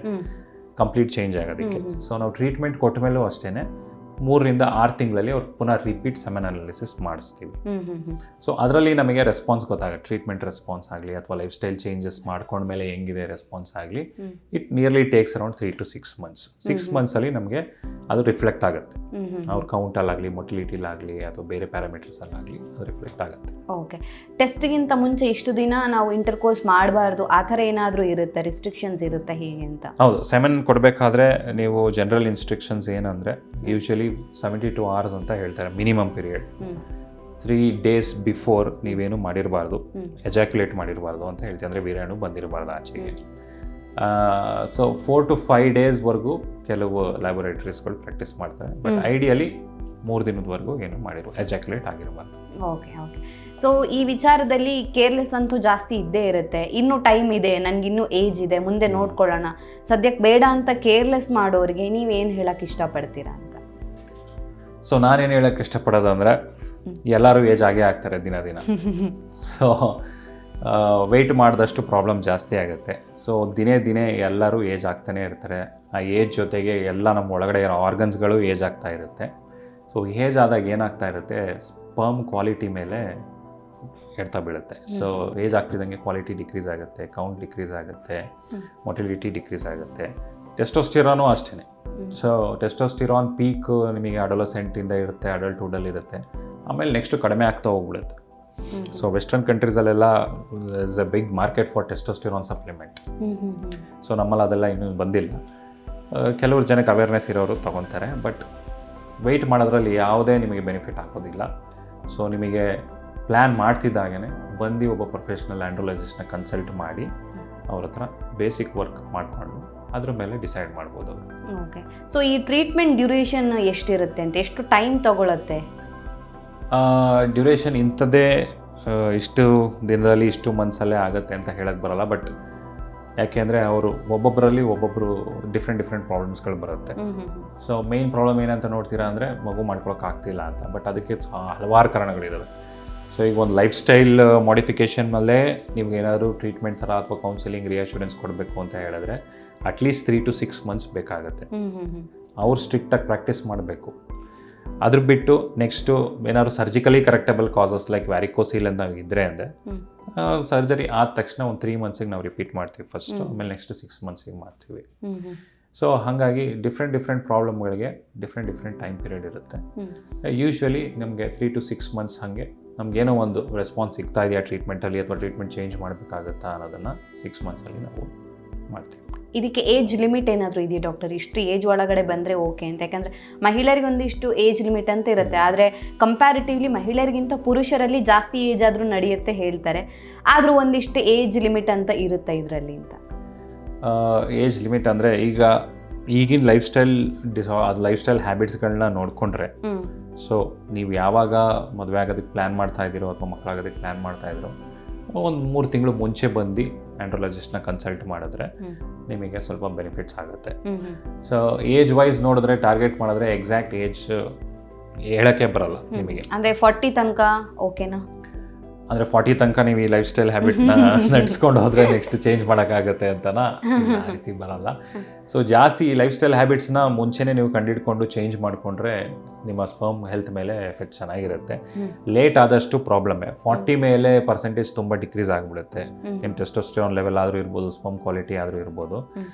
ಕಂಪ್ಲೀಟ್ ಚೇಂಜ್ ಆಗೋದಕ್ಕೆ. ಸೊ ನಾವು ಟ್ರೀಟ್ಮೆಂಟ್ ಕೊಟ್ಟ ಮೇಲೂ ಅಷ್ಟೇ 3 ರಿಂದ 6 ತಿಂಗಳಲ್ಲಿ ಅವ್ರು ಪುನಃ ರಿಪೀಟ್ ಸೆಮೆನ್ ಅನಾಲಿಸಿಸ್ ಮಾಡಿಸ್ತೀವಿ. ಸೊ ಅದರಲ್ಲಿ ನಮಗೆ ರೆಸ್ಪಾನ್ಸ್ ಗೊತ್ತಾಗುತ್ತೆ, ಟ್ರೀಟ್ಮೆಂಟ್ ರೆಸ್ಪಾನ್ಸ್ ಆಗಲಿ ಅಥವಾ ಲೈಫ್ ಸ್ಟೈಲ್ ಚೇಂಜಸ್ ಮಾಡ್ಕೊಂಡ್ಮೇಲೆ ಹೆಂಗಿದೆ ರೆಸ್ಪಾನ್ಸ್ ಆಗಲಿ. It nearly takes around 3 to 6 months. 6 ಮಂತ್ಸಲ್ಲಿ ನಮಗೆ ಅದು ರಿಫ್ಲೆಕ್ಟ್ ಆಗುತ್ತೆ. ಅವ್ರ ಕೌಂಟಲ್ಲಾಗಲಿ, ಮೊಟಿಲಿಟಿಲಾಗಲಿ ಅಥವಾ ಬೇರೆ ಪ್ಯಾರಾಮೀಟರ್ಸಲ್ಲಾಗಲಿ ಅದು ರಿಫ್ಲೆಕ್ಟ್ ಆಗುತ್ತೆ. ಓಕೆ. ಟೆಸ್ಟ್ಗಿಂತ ಮುಂಚೆ ಇಷ್ಟು ದಿನ ನಾವು ಇಂಟರ್ಕೋರ್ಸ್ ಮಾಡಬಾರ್ದು ಆ ಥರ ಏನಾದರೂ ಇರುತ್ತೆ, ರಿಸ್ಟ್ರಿಕ್ಷನ್ಸ್ ಇರುತ್ತೆ, ಹೇಗೆ ಅಂತ? ಹೌದು, ಸೆಮೆನ್ ಕೊಡಬೇಕಾದ್ರೆ ನೀವು ಜನರಲ್ ಇನ್ಸ್ಟ್ರಕ್ಷನ್ಸ್ ಏನಂದರೆ ಯೂಶಲಿ 72 hours ಅಂತ ಹೇಳ್ತಾರೆ ಮಿನಿಮಮ್ ಪೀರಿಯಡ್. 3 days ಬಿಫೋರ್ ನೀವೇನು ಮಾಡಿರಬಾರ್ದು, ಎಜಾಕ್ಯುಲೇಟ್ ಮಾಡಿರಬಾರ್ದು ಅಂತ ಹೇಳ್ತೀವಿ, ಅಂದರೆ ವೀರ್ಯಾಣು ಬಂದಿರಬಾರ್ದು ಆಚೆಗೆ. ಸೊ 4 to 5 days ಕೆಲವು ಲ್ಯಾಬೊರೇಟರೀಸ್ಗಳು ಪ್ರಾಕ್ಟೀಸ್ ಮಾಡ್ತಾರೆ. ಬಟ್ ಐಡಿಯಲಿ 3 ದಿನದವರೆಗೂ ಏನು ಎಜಾಕ್ಯುಲೇಟ್ ಆಗಿರಬಾರ್ದು. ಓಕೆ. ಸೊ ಈ ವಿಚಾರದಲ್ಲಿ ಕೇರ್ಲೆಸ್ ಅಂತೂ ಜಾಸ್ತಿ ಇದ್ದೇ ಇರುತ್ತೆ. ಇನ್ನೂ ಟೈಮ್ ಇದೆ, ನನಗಿನ್ನೂ ಏಜ್ ಇದೆ, ಮುಂದೆ ನೋಡ್ಕೊಳ್ಳೋಣ, ಸದ್ಯಕ್ಕೆ ಬೇಡ ಅಂತ ಕೇರ್ಲೆಸ್ ಮಾಡೋರಿಗೆ ನೀವೇನು ಹೇಳೋಕ್ಕೆ ಇಷ್ಟಪಡ್ತೀರಾ ಅಂತ? ಸೊ ನಾನೇನು ಹೇಳೋಕ್ಕೆ ಇಷ್ಟಪಡೋದು ಅಂದರೆ, ಎಲ್ಲರೂ ಏಜ್ ಆಗೇ ಆಗ್ತಾರೆ ದಿನ ದಿನ. ಸೊ ವೆಯ್ಟ್ ಮಾಡಿದಷ್ಟು ಪ್ರಾಬ್ಲಮ್ ಜಾಸ್ತಿ ಆಗುತ್ತೆ. ಸೊ ದಿನೇ ದಿನೇ ಎಲ್ಲರೂ ಏಜ್ ಆಗ್ತಾನೆ ಇರ್ತಾರೆ. ಆ ಏಜ್ ಜೊತೆಗೆ ಎಲ್ಲ ನಮ್ಮ ಒಳಗಡೆ ಇರೋ ಆರ್ಗನ್ಸ್ಗಳು ಏಜ್ ಆಗ್ತಾ ಇರುತ್ತೆ. ಸೊ ಏಜ್ ಆದಾಗ ಏನಾಗ್ತಾ ಇರುತ್ತೆ, ಸ್ಪರ್ಮ್ ಕ್ವಾಲಿಟಿ ಮೇಲೆ ಎಡ್ತಾ ಬೀಳುತ್ತೆ. ಸೊ ಏಜ್ ಆಗ್ತಿದ್ದಂಗೆ ಕ್ವಾಲಿಟಿ ಡಿಕ್ರೀಸ್ ಆಗುತ್ತೆ, ಕೌಂಟ್ ಡಿಕ್ರೀಸ್ ಆಗುತ್ತೆ, ಮೊಟಿಲಿಟಿ ಡಿಕ್ರೀಸ್ ಆಗುತ್ತೆ. ಟೆಸ್ಟೋಸ್ಟಿರಾನು ಅಷ್ಟೇ. ಸೊ ಟೆಸ್ಟೋಸ್ಟಿರಾನ್ ಪೀಕ್ ನಿಮಗೆ ಅಡೋಲಸೆಂಟಿಂದ ಇರುತ್ತೆ, ಅಡಲ್ಟ್ಹುಡಲ್ಲಿ ಇರುತ್ತೆ, ಆಮೇಲೆ ನೆಕ್ಸ್ಟ್ ಕಡಿಮೆ ಆಗ್ತಾ ಹೋಗ್ಬಿಡುತ್ತೆ. ಸೊ ವೆಸ್ಟರ್ನ್ ಕಂಟ್ರೀಸಲ್ಲೆಲ್ಲ is a big market for testosterone supplement. So ನಮ್ಮಲ್ಲಿ ಅದೆಲ್ಲ ಇನ್ನೂ ಬಂದಿಲ್ಲ. ಕೆಲವ್ರು ಜನಕ್ಕೆ ಅವೇರ್ನೆಸ್ ಇರೋರು ತೊಗೊತಾರೆ, ಬಟ್ ವೆಯ್ಟ್ ಮಾಡೋದ್ರಲ್ಲಿ ಯಾವುದೇ ನಿಮಗೆ ಬೆನಿಫಿಟ್ ಆಗೋದಿಲ್ಲ. ಸೊ ನಿಮಗೆ ಪ್ಲ್ಯಾನ್ ಮಾಡ್ತಿದ್ದಾಗೇ ಬಂದು ಒಬ್ಬ ಪ್ರೊಫೆಷ್ನಲ್ ಆ್ಯಂಡ್ರೋಲಜಿಸ್ಟ್ನ ಕನ್ಸಲ್ಟ್ ಮಾಡಿ ಅವ್ರ ಹತ್ರ ಬೇಸಿಕ್ ವರ್ಕ್ ಮಾಡಿಕೊಂಡು ಅದ್ರ ಮೇಲೆ ಡಿಸೈಡ್ ಮಾಡ್ಬೋದು. ಓಕೆ. ಸೊ ಈ ಟ್ರೀಟ್ಮೆಂಟ್ ಡ್ಯೂರೇಷನ್ ಎಷ್ಟಿರುತ್ತೆ ಅಂತ, ಎಷ್ಟು ಟೈಮ್ ತಗೊಳುತ್ತೆ? ಡ್ಯೂರೇಷನ್ ಇಂಥದ್ದೇ ಇಷ್ಟು ದಿನದಲ್ಲಿ ಇಷ್ಟು ಮಂತ್ಸಲ್ಲೇ ಆಗುತ್ತೆ ಅಂತ ಹೇಳಕ್ಕೆ ಬರೋಲ್ಲ. ಬಟ್ ಯಾಕೆಂದರೆ ಅವರು ಒಬ್ಬೊಬ್ಬರಲ್ಲಿ ಒಬ್ಬೊಬ್ಬರು ಡಿಫ್ರೆಂಟ್ ಪ್ರಾಬ್ಲಮ್ಸ್ಗಳು ಬರುತ್ತೆ. ಸೊ ಮೇಯ್ನ್ ಪ್ರಾಬ್ಲಮ್ ಏನಂತ ನೋಡ್ತೀರಾ ಅಂದರೆ ಮಗು ಮಾಡ್ಕೊಳಕ್ಕಾಗ್ತಿಲ್ಲ ಅಂತ. ಬಟ್ ಅದಕ್ಕೆ ಹಲವಾರು ಕಾರಣಗಳಿದ್ದಾವೆ. ಸೊ ಈಗ ಒಂದು ಲೈಫ್ ಸ್ಟೈಲ್ ಮಾಡಿಫಿಕೇಷನ್ನಲ್ಲೇ ನಿಮ್ಗೆ ಏನಾದರೂ ಟ್ರೀಟ್ಮೆಂಟ್ ಥರ ಅಥವಾ ಕೌನ್ಸಿಲಿಂಗ್ ರಿಯಾಶ್ಯೂರೆನ್ಸ್ ಕೊಡಬೇಕು ಅಂತ ಹೇಳಿದ್ರೆ ಅಟ್ಲೀಸ್ಟ್ 3 to 6 months ಬೇಕಾಗುತ್ತೆ. ಅವ್ರು ಸ್ಟ್ರಿಕ್ಟಾಗಿ ಪ್ರಾಕ್ಟೀಸ್ ಮಾಡಬೇಕು. ಅದ್ರ ಬಿಟ್ಟು ನೆಕ್ಸ್ಟು ಏನಾದ್ರು ಸರ್ಜಿಕಲಿ ಕರೆಕ್ಟಬಲ್ ಕಾಸಸ್ ಲೈಕ್ ವ್ಯಾರಿಕೋಸೀಲ್ ಅಂತ ಇದ್ದರೆ ಅಂದರೆ ಸರ್ಜರಿ ಆದ ತಕ್ಷಣ ಒಂದು 3 months ನಾವು ರಿಪೀಟ್ ಮಾಡ್ತೀವಿ ಫಸ್ಟು, ಆಮೇಲೆ ನೆಕ್ಸ್ಟ್ 6 months ಮಾಡ್ತೀವಿ. ಸೊ ಹಾಗಾಗಿ ಡಿಫ್ರೆಂಟ್ ಪ್ರಾಬ್ಲಮ್ಗಳಿಗೆ ಡಿಫ್ರೆಂಟ್ ಟೈಮ್ ಪೀರಿಯಡ್ ಇರುತ್ತೆ. ಯೂಶ್ವಲಿ ನಮಗೆ 3 to 6 months ಹಾಗೆ ನಮಗೇನೋ ಒಂದು ರೆಸ್ಪಾನ್ಸ್ ಸಿಗ್ತಾ ಇದೆಯಾ ಟ್ರೀಟ್ಮೆಂಟಲ್ಲಿ ಅಥವಾ ಟ್ರೀಟ್ಮೆಂಟ್ ಚೇಂಜ್ ಮಾಡಬೇಕಾಗತ್ತಾ ಅನ್ನೋದನ್ನು 6 months ನಾವು ಮಾಡ್ತೀವಿ. ಇದಕ್ಕೆ ಏಜ್ ಲಿಮಿಟ್ ಏನಾದರೂ ಇದೆಯಾ ಡಾಕ್ಟರ್? ಇಷ್ಟು ಏಜ್ ಒಳಗಡೆ ಬಂದರೆ ಓಕೆ ಅಂತ. ಯಾಕಂದರೆ ಮಹಿಳೆಯರಿಗೆ ಒಂದಿಷ್ಟು ಏಜ್ ಲಿಮಿಟ್ ಅಂತ ಇರುತ್ತೆ, ಆದರೆ ಕಂಪ್ಯಾರಿಟಿವ್ಲಿ ಮಹಿಳೆಯರಿಗಿಂತ ಪುರುಷರಲ್ಲಿ ಜಾಸ್ತಿ ಏಜ್ ಆದರೂ ನಡೆಯುತ್ತೆ ಹೇಳ್ತಾರೆ. ಆದರೂ ಒಂದಿಷ್ಟು ಏಜ್ ಲಿಮಿಟ್ ಅಂತ ಇರುತ್ತೆ ಇದರಲ್ಲಿ ಅಂತ. ಏಜ್ ಲಿಮಿಟ್ ಅಂದರೆ ಈಗಿನ ಲೈಫ್ ಸ್ಟೈಲ್ ಹ್ಯಾಬಿಟ್ಸ್ಗಳನ್ನ ನೋಡಿಕೊಂಡ್ರೆ, ಸೊ ನೀವು ಯಾವಾಗ ಮದುವೆ ಆಗೋದಕ್ಕೆ ಪ್ಲ್ಯಾನ್ ಮಾಡ್ತಾ ಇದ್ದೀರೋ ಅಥವಾ ಮಕ್ಕಳಾಗೋದಕ್ಕೆ ಪ್ಲ್ಯಾನ್ ಮಾಡ್ತಾ ಇದ್ದೀರೋ ಒಂದು 3 ತಿಂಗಳು ಮುಂಚೆ ಬಂದು ಆ್ಯಂಡ್ರೋಲಜಿಸ್ಟ್ನ ಕನ್ಸಲ್ಟ್ ಮಾಡಿದ್ರೆ ನಿಮಗೆ ಸ್ವಲ್ಪ ಬೆನಿಫಿಟ್ಸ್ ಆಗುತ್ತೆ. ಸೊ ಏಜ್ ವೈಸ್ ನೋಡಿದ್ರೆ ಟಾರ್ಗೆಟ್ ಮಾಡಿದ್ರೆ ಎಕ್ಸಾಕ್ಟ್ ಏಜ್ ಹೇಳೋಕ್ಕೆ ಬರಲ್ಲ ನಿಮಗೆ. ಅಂದರೆ 40 ತನಕ ಓಕೆನಾ? ಅಂದರೆ 40 ತನಕ ನೀವು ಈ ಲೈಫ್ ಸ್ಟೈಲ್ ಹ್ಯಾಬಿಟ್ನ ನಡೆಸ್ಕೊಂಡು ಹೋದರೆ ನೆಕ್ಸ್ಟ್ ಚೇಂಜ್ ಮಾಡೋಕ್ಕಾಗತ್ತೆ ಅಂತನಾ ಆ ರೀತಿ ಬರಲ್ಲ. ಸೊ ಜಾಸ್ತಿ ಈ ಲೈಫ್ ಸ್ಟೈಲ್ ಹ್ಯಾಬಿಟ್ಸ್ನ ಮುಂಚೆನೇ ನೀವು ಕಂಡಿಡ್ಕೊಂಡು ಚೇಂಜ್ ಮಾಡಿಕೊಂಡ್ರೆ ನಿಮ್ಮ ಸ್ಪರ್ಮ್ ಹೆಲ್ತ್ ಮೇಲೆ ಎಫೆಕ್ಟ್ ಚೆನ್ನಾಗಿರುತ್ತೆ. ಲೇಟ್ ಆದಷ್ಟು ಪ್ರಾಬ್ಲಮ್ಮೇ. 40 ಮೇಲೆ ಪರ್ಸೆಂಟೇಜ್ ತುಂಬ ಡಿಕ್ರೀಸ್ ಆಗಿಬಿಡುತ್ತೆ. ನಿಮ್ಮ ಟೆಸ್ಟೋಸ್ಟಿರಾನ್ ಲೆವೆಲ್ ಆದರೂ ಇರ್ಬೋದು, ಸ್ಪರ್ಮ್ ಕ್ವಾಲಿಟಿ ಆದರೂ ಇರ್ಬೋದು.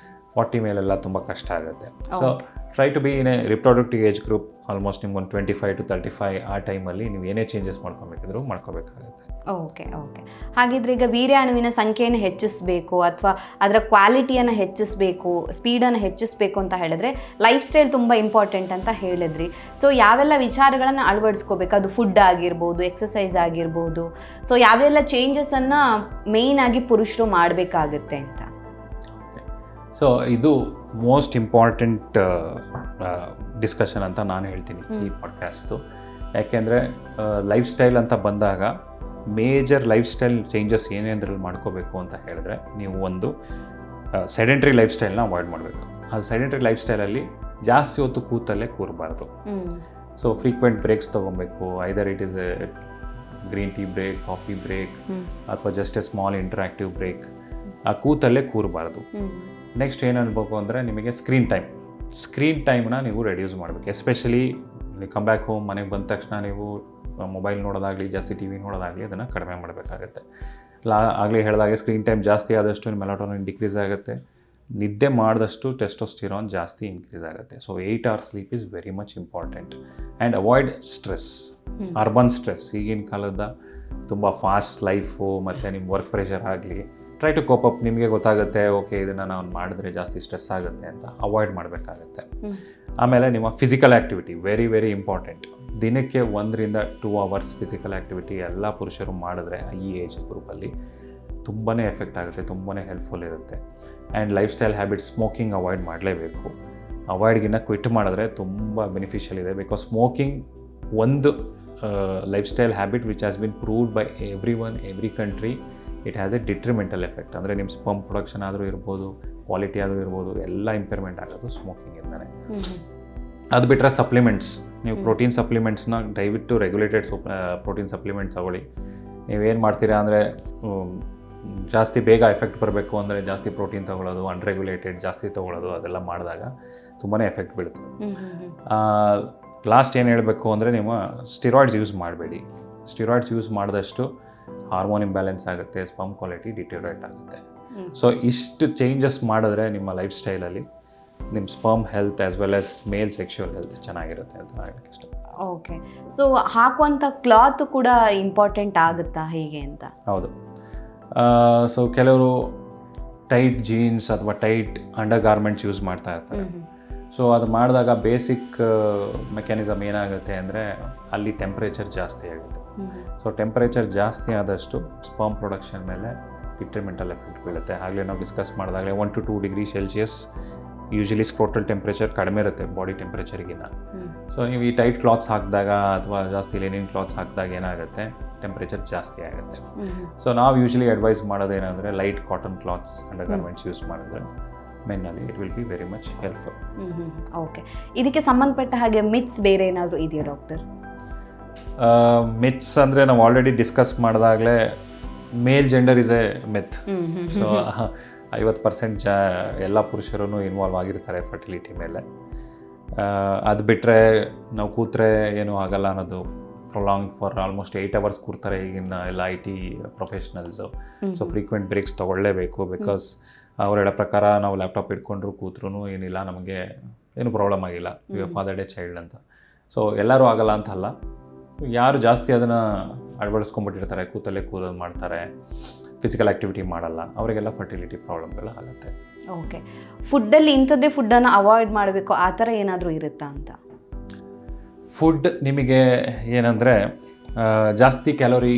40 ಮೇಲೆಲ್ಲ ತುಂಬ ಕಷ್ಟ ಆಗುತ್ತೆ. So try to be in a reproductive age group. Almost ನಿಮ್ಗೊಂದು 25 to 35 ಆ ಟೈಮಲ್ಲಿ ನೀವು ಏನೇ ಚೇಂಜಸ್ ಮಾಡ್ಕೊಬೇಕಿದ್ರು ಮಾಡ್ಕೋಬೇಕಾಗುತ್ತೆ. ಓಕೆ. ಹಾಗಿದ್ರೆ ಈಗ ವೀರ್ಯಾಣುವಿನ ಸಂಖ್ಯೆಯನ್ನು ಹೆಚ್ಚಿಸಬೇಕು ಅಥವಾ ಅದರ ಕ್ವಾಲಿಟಿಯನ್ನು ಹೆಚ್ಚಿಸಬೇಕು, ಸ್ಪೀಡನ್ನು ಹೆಚ್ಚಿಸಬೇಕು ಅಂತ ಹೇಳಿದ್ರೆ ಲೈಫ್ ಸ್ಟೈಲ್ ತುಂಬ ಇಂಪಾರ್ಟೆಂಟ್ ಅಂತ ಹೇಳಿದ್ರಿ. ಸೊ ಯಾವೆಲ್ಲ ವಿಚಾರಗಳನ್ನು ಅಳವಡಿಸ್ಕೋಬೇಕು? ಅದು ಫುಡ್ ಆಗಿರ್ಬೋದು, ಎಕ್ಸಸೈಸ್ ಆಗಿರ್ಬೋದು. ಸೊ ಯಾವೆಲ್ಲ ಚೇಂಜಸನ್ನು ಮೇಯ್ನಾಗಿ ಪುರುಷರು ಮಾಡಬೇಕಾಗುತ್ತೆ ಅಂತ. ಸೊ ಇದು ಮೋಸ್ಟ್ ಇಂಪಾರ್ಟೆಂಟ್ ಡಿಸ್ಕಷನ್ ಅಂತ ನಾನು ಹೇಳ್ತೀನಿ ಈ ಪಾಡ್ಕಾಸ್ಟು. ಯಾಕೆಂದರೆ ಲೈಫ್ ಸ್ಟೈಲ್ ಅಂತ ಬಂದಾಗ ಮೇಜರ್ ಲೈಫ್ ಸ್ಟೈಲ್ ಚೇಂಜಸ್ ಏನೇಂದ್ರಲ್ಲಿ ಮಾಡ್ಕೋಬೇಕು ಅಂತ ಹೇಳಿದ್ರೆ ನೀವು ಒಂದು ಸೆಡೆಂಟ್ರಿ ಲೈಫ್ ಸ್ಟೈಲ್ನ ಅವಾಯ್ಡ್ ಮಾಡಬೇಕು. ಆ ಸೆಡೆಂಟ್ರಿ ಲೈಫ್ ಸ್ಟೈಲಲ್ಲಿ ಜಾಸ್ತಿ ಹೊತ್ತು ಕೂತಲ್ಲೇ ಕೂರಬಾರ್ದು. ಸೊ ಫ್ರೀಕ್ವೆಂಟ್ ಬ್ರೇಕ್ಸ್ ತೊಗೊಬೇಕು. Either it is a green tea break, coffee break, ಅಥವಾ just a small interactive break. ಆ ಕೂತಲ್ಲೇ ಕೂರಬಾರ್ದು. ನೆಕ್ಸ್ಟ್ ಏನು ಅನ್ಬೇಕು ಅಂದರೆ ನಿಮಗೆ ಸ್ಕ್ರೀನ್ ಟೈಮ್ನ ನೀವು ರೆಡ್ಯೂಸ್ ಮಾಡಬೇಕು. ಎಸ್ಪೆಷಲಿ ನೀವು ಕಮ್ ಬ್ಯಾಕ್ ಹೋಮ್, ಮನೆಗೆ ಬಂದ ತಕ್ಷಣ ನೀವು ಮೊಬೈಲ್ ನೋಡೋದಾಗಲಿ, ಜಾಸ್ತಿ ಟಿ ವಿ ನೋಡೋದಾಗಲಿ ಅದನ್ನು ಕಡಿಮೆ ಮಾಡಬೇಕಾಗುತ್ತೆ. ಆಗಲೇ ಹೇಳಿದಾಗೆ ಸ್ಕ್ರೀನ್ ಟೈಮ್ ಜಾಸ್ತಿ ಆದಷ್ಟು ನಿಮ್ಮ ಮೆಲಟೋನಿನ್ ಡಿಕ್ರೀಸ್ ಆಗುತ್ತೆ. ನಿದ್ದೆ ಮಾಡಿದಷ್ಟು ಟೆಸ್ಟೋಸ್ಟಿರಾನ್ ಜಾಸ್ತಿ ಇನ್ಕ್ರೀಸ್ ಆಗುತ್ತೆ. So 8 hours sleep is very much important. And avoid stress, urban stress. ಈಗಿನ ಕಾಲದ ತುಂಬ ಫಾಸ್ಟ್ ಲೈಫು ಮತ್ತು ನಿಮ್ಮ ವರ್ಕ್ ಪ್ರೆಷರ್ ಆಗಲಿ, ಟ್ರೈ ಟು ಕೋಪ್ ಅಪ್. ನಿಮಗೆ ಗೊತ್ತಾಗುತ್ತೆ ಓಕೆ ಇದನ್ನು ನಾವು ಮಾಡಿದ್ರೆ ಜಾಸ್ತಿ ಸ್ಟ್ರೆಸ್ ಆಗುತ್ತೆ ಅಂತ ಅವಾಯ್ಡ್ ಮಾಡಬೇಕಾಗತ್ತೆ. ಆಮೇಲೆ ನಿಮ್ಮ ಫಿಸಿಕಲ್ ಆ್ಯಕ್ಟಿವಿಟಿ ವೆರಿ ಇಂಪಾರ್ಟೆಂಟ್. ದಿನಕ್ಕೆ 1 to 2 hours ಫಿಸಿಕಲ್ ಆ್ಯಕ್ಟಿವಿಟಿ ಎಲ್ಲ ಪುರುಷರು ಮಾಡಿದ್ರೆ ಈ ಏಜ್ ಗ್ರೂಪಲ್ಲಿ ತುಂಬಾ ಎಫೆಕ್ಟ್ ಆಗುತ್ತೆ, ತುಂಬಾ ಹೆಲ್ಪ್ಫುಲ್ ಇರುತ್ತೆ. And life style habits, smoking avoid ಮಾಡಲೇಬೇಕು. ಅವಾಯ್ಡ್ಗಿನ್ನ ಕ್ವಿಟ್ ಮಾಡಿದ್ರೆ ತುಂಬ ಬೆನಿಫಿಷಿಯಲ್ ಇದೆ. ಬಿಕಾಸ್ ಸ್ಮೋಕಿಂಗ್ ಒಂದು life style habit which has been proved by every country. It has a detrimental effect. ಅಂದರೆ ನಿಮ್ಮ ಸ್ಪರ್ಮ್ ಪ್ರೊಡಕ್ಷನ್ ಆದರೂ ಇರ್ಬೋದು, ಕ್ವಾಲಿಟಿ ಆದರೂ ಇರ್ಬೋದು, ಎಲ್ಲ ಇಂಪೇರ್ಮೆಂಟ್ ಆಗೋದು ಸ್ಮೋಕಿಂಗಿಂದನೇ. ಅದು ಬಿಟ್ಟರೆ ಸಪ್ಲಿಮೆಂಟ್ಸ್, ನೀವು ಪ್ರೋಟೀನ್ ಸಪ್ಲಿಮೆಂಟ್ಸ್ನ ದಯವಿಟ್ಟು ರೆಗ್ಯುಲೇಟೆಡ್ ಪ್ರೋಟೀನ್ ಸಪ್ಲಿಮೆಂಟ್ ತೊಗೊಳ್ಳಿ. ನೀವೇನು ಮಾಡ್ತೀರಾ ಅಂದರೆ ಜಾಸ್ತಿ ಬೇಗ ಎಫೆಕ್ಟ್ ಬರಬೇಕು ಅಂದರೆ ಜಾಸ್ತಿ ಪ್ರೋಟೀನ್ ತೊಗೊಳ್ಳೋದು, ಅನ್ರೆಗ್ಯುಲೇಟೆಡ್ ಜಾಸ್ತಿ ತೊಗೊಳ್ಳೋದು, ಅದೆಲ್ಲ ಮಾಡಿದಾಗ ತುಂಬಾ ಎಫೆಕ್ಟ್ ಬೀಳುತ್ತೆ. ಲಾಸ್ಟ್ ಏನು ಹೇಳಬೇಕು ಅಂದರೆ ನೀವು ಸ್ಟಿರಾಯ್ಡ್ಸ್ ಯೂಸ್ ಮಾಡಬೇಡಿ. ಸ್ಟಿರಾಯ್ಡ್ಸ್ ಯೂಸ್ ಮಾಡಿದಷ್ಟು ಹಾರ್ಮೋನ್ ಇಂಬ್ಯಾಲೆನ್ಸ್ ಆಗುತ್ತೆ, ಸ್ಪರ್ಮ್ ಕ್ವಾಲಿಟಿ ಡಿಟೇರಿಯರೇಟ್ ಆಗುತ್ತೆ. ಸೊ ಇಷ್ಟು ಚೇಂಜಸ್ ಮಾಡಿದ್ರೆ ನಿಮ್ಮ ಲೈಫ್ ಸ್ಟೈಲಲ್ಲಿ ನಿಮ್ಮ sperm health as well as male sexual health ಚೆನ್ನಾಗಿರುತ್ತೆ ಅಂತ ಹೇಳಕ್ಕೆ ಇಷ್ಟ. ಓಕೆ, ಸೊ ಹಾಕುವಂಥ ಕ್ಲಾತ್ ಕೂಡ ಇಂಪಾರ್ಟೆಂಟ್ ಆಗುತ್ತಾ ಹೇಗೆ ಅಂತ? ಹೌದು. ಸೊ ಕೆಲವರು ಟೈಟ್ ಜೀನ್ಸ್ ಅಥವಾ ಟೈಟ್ ಅಂಡರ್ ಗಾರ್ಮೆಂಟ್ಸ್ ಯೂಸ್ ಮಾಡ್ತಾ ಇರ್ತಾರೆ. ಸೊ ಅದು ಮಾಡಿದಾಗ ಬೇಸಿಕ್ ಮೆಕ್ಯಾನಿಸಮ್ ಏನಾಗುತ್ತೆ ಅಂದರೆ ಅಲ್ಲಿ ಟೆಂಪ್ರೇಚರ್ ಜಾಸ್ತಿ ಆಗುತ್ತೆ. ಸೊ ಟೆಂಪ್ರೇಚರ್ ಜಾಸ್ತಿ ಆದಷ್ಟು ಸ್ಪರ್ಮ್ ಪ್ರೊಡಕ್ಷನ್ ಮೇಲೆ ಡಿಟ್ರಿಮೆಂಟಲ್ ಎಫೆಕ್ಟ್ ಬೀಳುತ್ತೆ. ಆಗಲೇ ನಾವು ಡಿಸ್ಕಸ್ ಮಾಡಿದಾಗಲೇ 1 to 2 degree Celsius usually scrotal temperature ಕಡಿಮೆ ಇರುತ್ತೆ ಬಾಡಿ ಟೆಂಪ್ರೇಚರ್ಗಿನ್ನ. ಸೊ ನೀವು ಈ ಟೈಟ್ ಕ್ಲಾತ್ಸ್ ಹಾಕಿದಾಗ ಅಥವಾ ಜಾಸ್ತಿ ಲಿನಿನ್ ಕ್ಲಾತ್ಸ್ ಹಾಕಿದಾಗ ಏನಾಗುತ್ತೆ, ಟೆಂಪ್ರೇಚರ್ ಜಾಸ್ತಿ ಆಗುತ್ತೆ. ಸೊ ನಾವು ಯೂಶಲಿ ಅಡ್ವೈಸ್ ಮಾಡೋದೇನೆಂದರೆ light cotton clothes undergarments use ಮಾಡಿದ್ರೆ ಮೆನ್ನಲ್ಲಿ it will be very much helpful. Okay, ಇದಕ್ಕೆ ಸಂಬಂಧಪಟ್ಟ ಹಾಗೆ ಮಿತ್ಸ್ ಬೇರೆ ಏನಾದರೂ ಇದೆಯಾ ಡಾಕ್ಟರ್? ಮಿತ್ಸ್ ಅಂದರೆ ನಾವು ಆಲ್ರೆಡಿ ಡಿಸ್ಕಸ್ ಮಾಡಿದಾಗಲೇ male gender is a myth. So 50% ಎಲ್ಲ ಪುರುಷರೂ ಇನ್ವಾಲ್ವ್ ಆಗಿರ್ತಾರೆ ಫರ್ಟಿಲಿಟಿ ಮೇಲೆ. ಅದು ಬಿಟ್ಟರೆ ನಾವು ಕೂತ್ರೆ ಏನೂ ಆಗಲ್ಲ ಅನ್ನೋದು, ಪ್ರೊಲಾಂಗ್ ಫಾರ್ ಆಲ್ಮೋಸ್ಟ್ 8 hours ಕೂರ್ತಾರೆ ಈಗಿನ ಎಲ್ಲ IT professionals. So frequent breaks ತೊಗೊಳ್ಳೇಬೇಕು. ಬಿಕಾಸ್ ಅವ್ರು ಹೇಳೋ ಪ್ರಕಾರ ನಾವು ಲ್ಯಾಪ್ಟಾಪ್ ಇಟ್ಕೊಂಡ್ರು ಕೂತ್ರೂ ಏನಿಲ್ಲ, ನಮಗೆ ಏನು ಪ್ರಾಬ್ಲಮ್ ಆಗಿಲ್ಲ, ಫಾದರ್ ಡೇ ಚೈಲ್ಡ್ ಅಂತ. ಸೊ ಎಲ್ಲರೂ ಆಗಲ್ಲ ಅಂತಲ್ಲ, ಯಾರು ಜಾಸ್ತಿ ಅದನ್ನು ಅಳವಡಿಸ್ಕೊಂಡ್ಬಿಟ್ಟಿರ್ತಾರೆ, ಕೂತಲ್ಲೇ ಕೂರೋದು ಮಾಡ್ತಾರೆ, ಫಿಸಿಕಲ್ ಆ್ಯಕ್ಟಿವಿಟಿ ಮಾಡಲ್ಲ, ಅವರಿಗೆಲ್ಲ ಫರ್ಟಿಲಿಟಿ ಪ್ರಾಬ್ಲಮ್ಗಳು ಆಗುತ್ತೆ. ಓಕೆ, ಫುಡ್ಡಲ್ಲಿ ಇಂಥದ್ದೇ ಫುಡ್ಡನ್ನು ಅವಾಯ್ಡ್ ಮಾಡಬೇಕು ಆ ಥರ ಏನಾದರೂ ಇರುತ್ತಾ ಅಂತ? ಫುಡ್ ನಿಮಗೆ ಏನಂದರೆ ಜಾಸ್ತಿ ಕ್ಯಾಲೋರಿ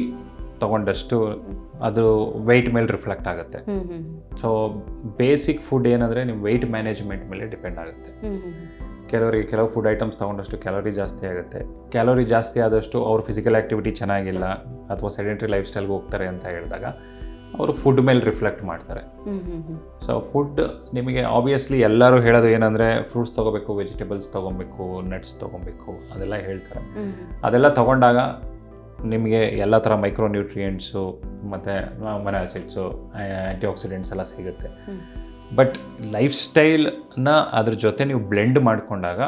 ತೊಗೊಂಡಷ್ಟು ಅದು ವೆಯ್ಟ್ ಮೇಲೆ ರಿಫ್ಲೆಕ್ಟ್ ಆಗುತ್ತೆ. ಸೊ ಬೇಸಿಕ್ ಫುಡ್ ಏನಂದರೆ ನಿಮ್ಮ ವೆಯ್ಟ್ ಮ್ಯಾನೇಜ್ಮೆಂಟ್ ಮೇಲೆ ಡಿಪೆಂಡ್ ಆಗುತ್ತೆ. ಕೆಲವು ಫುಡ್ ಐಟಮ್ಸ್ ತೊಗೊಂಡಷ್ಟು ಕ್ಯಾಲೋರಿ ಜಾಸ್ತಿ ಆಗುತ್ತೆ. ಕ್ಯಾಲೋರಿ ಜಾಸ್ತಿ ಆದಷ್ಟು ಅವ್ರ ಫಿಸಿಕಲ್ ಆ್ಯಕ್ಟಿವಿಟಿ ಚೆನ್ನಾಗಿಲ್ಲ ಅಥವಾ ಸೆಡೆಂಟ್ರಿ ಲೈಫ್ ಸ್ಟೈಲ್ಗೆ ಹೋಗ್ತಾರೆ ಅಂತ ಹೇಳಿದಾಗ ಅವರು ಫುಡ್ ಮೇಲೆ ರಿಫ್ಲೆಕ್ಟ್ ಮಾಡ್ತಾರೆ. ಸೊ ಫುಡ್ ನಿಮಗೆ ಆಬ್ವಿಯಸ್ಲಿ ಎಲ್ಲರೂ ಹೇಳೋದು ಏನಂದರೆ ಫ್ರೂಟ್ಸ್ ತೊಗೋಬೇಕು, ವೆಜಿಟೇಬಲ್ಸ್ ತೊಗೊಬೇಕು, ನಟ್ಸ್ ತೊಗೊಬೇಕು, ಅದೆಲ್ಲ ಹೇಳ್ತಾರೆ. ಅದೆಲ್ಲ ತೊಗೊಂಡಾಗ ನಿಮಗೆ ಎಲ್ಲ ಥರ ಮೈಕ್ರೋ ನ್ಯೂಟ್ರಿಯೆಂಟ್ಸು ಮತ್ತು ಅಮೈನೋ ಆ್ಯಸಿಡ್ಸು, ಆ್ಯಂಟಿ ಆಕ್ಸಿಡೆಂಟ್ಸ್ ಎಲ್ಲ ಸಿಗುತ್ತೆ. ಬಟ್ ಲೈಫ್ ಸ್ಟೈಲ್ನ ಅದ್ರ ಜೊತೆ ನೀವು ಬ್ಲೆಂಡ್ ಮಾಡಿಕೊಂಡಾಗ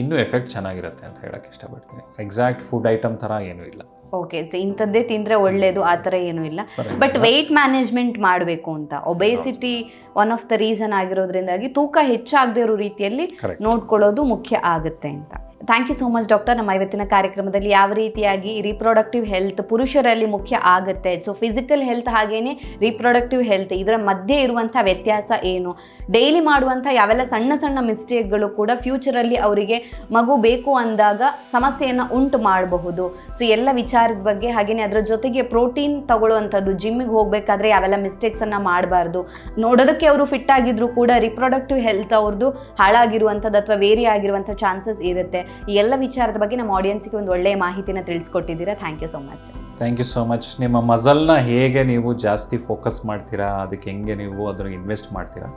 ಇನ್ನೂ ಎಫೆಕ್ಟ್ ಚೆನ್ನಾಗಿರುತ್ತೆ ಅಂತ ಹೇಳೋಕ್ಕೆ ಇಷ್ಟಪಡ್ತೀನಿ. ಎಕ್ಸಾಕ್ಟ್ ಫುಡ್ ಐಟಮ್ ಥರ ಏನೂ ಇಲ್ಲ. ಓಕೆ, ಇಂಥದ್ದೇ ತಿಂದರೆ ಒಳ್ಳೆಯದು ಆ ಥರ ಏನೂ ಇಲ್ಲ. ಬಟ್ ವೆಯ್ಟ್ ಮ್ಯಾನೇಜ್ಮೆಂಟ್ ಮಾಡಬೇಕು ಅಂತ, obesity one of the reason ಆಗಿರೋದ್ರಿಂದಾಗಿ ತೂಕ ಹೆಚ್ಚಾಗದೇ ಇರೋ ರೀತಿಯಲ್ಲಿ ನೋಡ್ಕೊಳ್ಳೋದು ಮುಖ್ಯ ಆಗುತ್ತೆ ಅಂತ. Thank you so much doctor. ನಮ್ಮ ಇವತ್ತಿನ ಕಾರ್ಯಕ್ರಮದಲ್ಲಿ ಯಾವ ರೀತಿಯಾಗಿ ರಿಪ್ರೊಡಕ್ಟಿವ್ ಹೆಲ್ತ್ ಪುರುಷರಲ್ಲಿ ಮುಖ್ಯ ಆಗುತ್ತೆ, ಸೊ ಫಿಸಿಕಲ್ ಹೆಲ್ತ್ ಹಾಗೇನೆ ರಿಪ್ರೊಡಕ್ಟಿವ್ ಹೆಲ್ತ್ ಇದರ ಮಧ್ಯೆ ಇರುವಂಥ ವ್ಯತ್ಯಾಸ ಏನು, ಡೈಲಿ ಮಾಡುವಂಥ ಯಾವೆಲ್ಲ ಸಣ್ಣ ಸಣ್ಣ ಮಿಸ್ಟೇಕ್ಗಳು ಕೂಡ ಫ್ಯೂಚರಲ್ಲಿ ಅವರಿಗೆ ಮಗು ಬೇಕು ಅಂದಾಗ ಸಮಸ್ಯೆಯನ್ನು ಉಂಟು ಮಾಡಬಹುದು, ಸೊ ಎಲ್ಲ ವಿಚಾರದ ಬಗ್ಗೆ, ಹಾಗೆಯೇ ಅದರ ಜೊತೆಗೆ ಪ್ರೋಟೀನ್ ತಗೊಳ್ಳುವಂಥದ್ದು, ಜಿಮ್ಮಿಗೆ ಹೋಗಬೇಕಾದ್ರೆ ಯಾವೆಲ್ಲ ಮಿಸ್ಟೇಕ್ಸನ್ನು ಮಾಡಬಾರ್ದು, ನೋಡೋದಕ್ಕೆ ಅವರು ಫಿಟ್ ಆಗಿದ್ರು ಕೂಡ ರಿಪ್ರೊಡಕ್ಟಿವ್ ಹೆಲ್ತ್ ಅವ್ರದ್ದು ಹಾಳಾಗಿರುವಂಥದ್ದು ಅಥವಾ ವೇರಿ ಆಗಿರುವಂಥ ಚಾನ್ಸಸ್ ಇರುತ್ತೆ. ಈ ಎಲ್ಲ ವಿಚಾರದ ಬಗ್ಗೆ ನಮ್ಮ ಆಡಿಯನ್ಸ್ಗೆ ಒಂದು ಒಳ್ಳೆಯ ಮಾಹಿತಿನ ತಿಳಿಸ್ಕೊಟ್ಟಿದ್ದೀರಾ. Thank you so much. Thank you so much. ನಿಮ್ಮ ಮಸಲ್ನ ಹೇಗೆ ನೀವು ಜಾಸ್ತಿ ಫೋಕಸ್ ಮಾಡ್ತೀರಾ, ಅದಕ್ಕೆ ಹೆಂಗೆ ನೀವು ಅದನ್ನು ಇನ್ವೆಸ್ಟ್ ಮಾಡ್ತೀರಾ,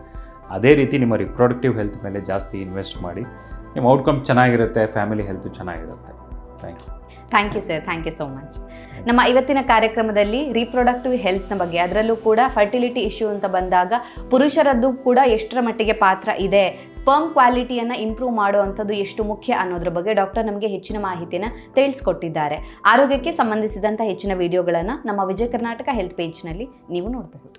ಅದೇ ರೀತಿ ನಿಮ್ಮ ರಿಪ್ರೊಡಕ್ಟಿವ್ ಹೆಲ್ತ್ ಮೇಲೆ ಜಾಸ್ತಿ ಇನ್ವೆಸ್ಟ್ ಮಾಡಿ. ನಿಮ್ಮ ಔಟ್ಕಮ್ ಚೆನ್ನಾಗಿರುತ್ತೆ, ಫ್ಯಾಮಿಲಿ ಹೆಲ್ತು ಚೆನ್ನಾಗಿರುತ್ತೆ. Thank you. Thank you sir, thank you so much. ನಮ್ಮ ಇವತ್ತಿನ ಕಾರ್ಯಕ್ರಮದಲ್ಲಿ ರಿಪ್ರೊಡಕ್ಟಿವ್ ಹೆಲ್ತ್ನ ಬಗ್ಗೆ, ಅದರಲ್ಲೂ ಕೂಡ ಫರ್ಟಿಲಿಟಿ ಇಶ್ಯೂ ಅಂತ ಬಂದಾಗ ಪುರುಷರದ್ದು ಕೂಡ ಎಷ್ಟರ ಮಟ್ಟಿಗೆ ಪಾತ್ರ ಇದೆ, ಸ್ಪರ್ಮ್ ಕ್ವಾಲಿಟಿಯನ್ನು ಇಂಪ್ರೂವ್ ಮಾಡುವಂಥದ್ದು ಎಷ್ಟು ಮುಖ್ಯ ಅನ್ನೋದ್ರ ಬಗ್ಗೆ ಡಾಕ್ಟರ್ ನಮಗೆ ಹೆಚ್ಚಿನ ಮಾಹಿತಿನ ತಿಳಿಸ್ಕೊಟ್ಟಿದ್ದಾರೆ. ಆರೋಗ್ಯಕ್ಕೆ ಸಂಬಂಧಿಸಿದಂಥ ಹೆಚ್ಚಿನ ವಿಡಿಯೋಗಳನ್ನು ನಮ್ಮ ವಿಜಯ ಕರ್ನಾಟಕ ಹೆಲ್ತ್ ಪೇಜ್ನಲ್ಲಿ ನೀವು ನೋಡಬಹುದು.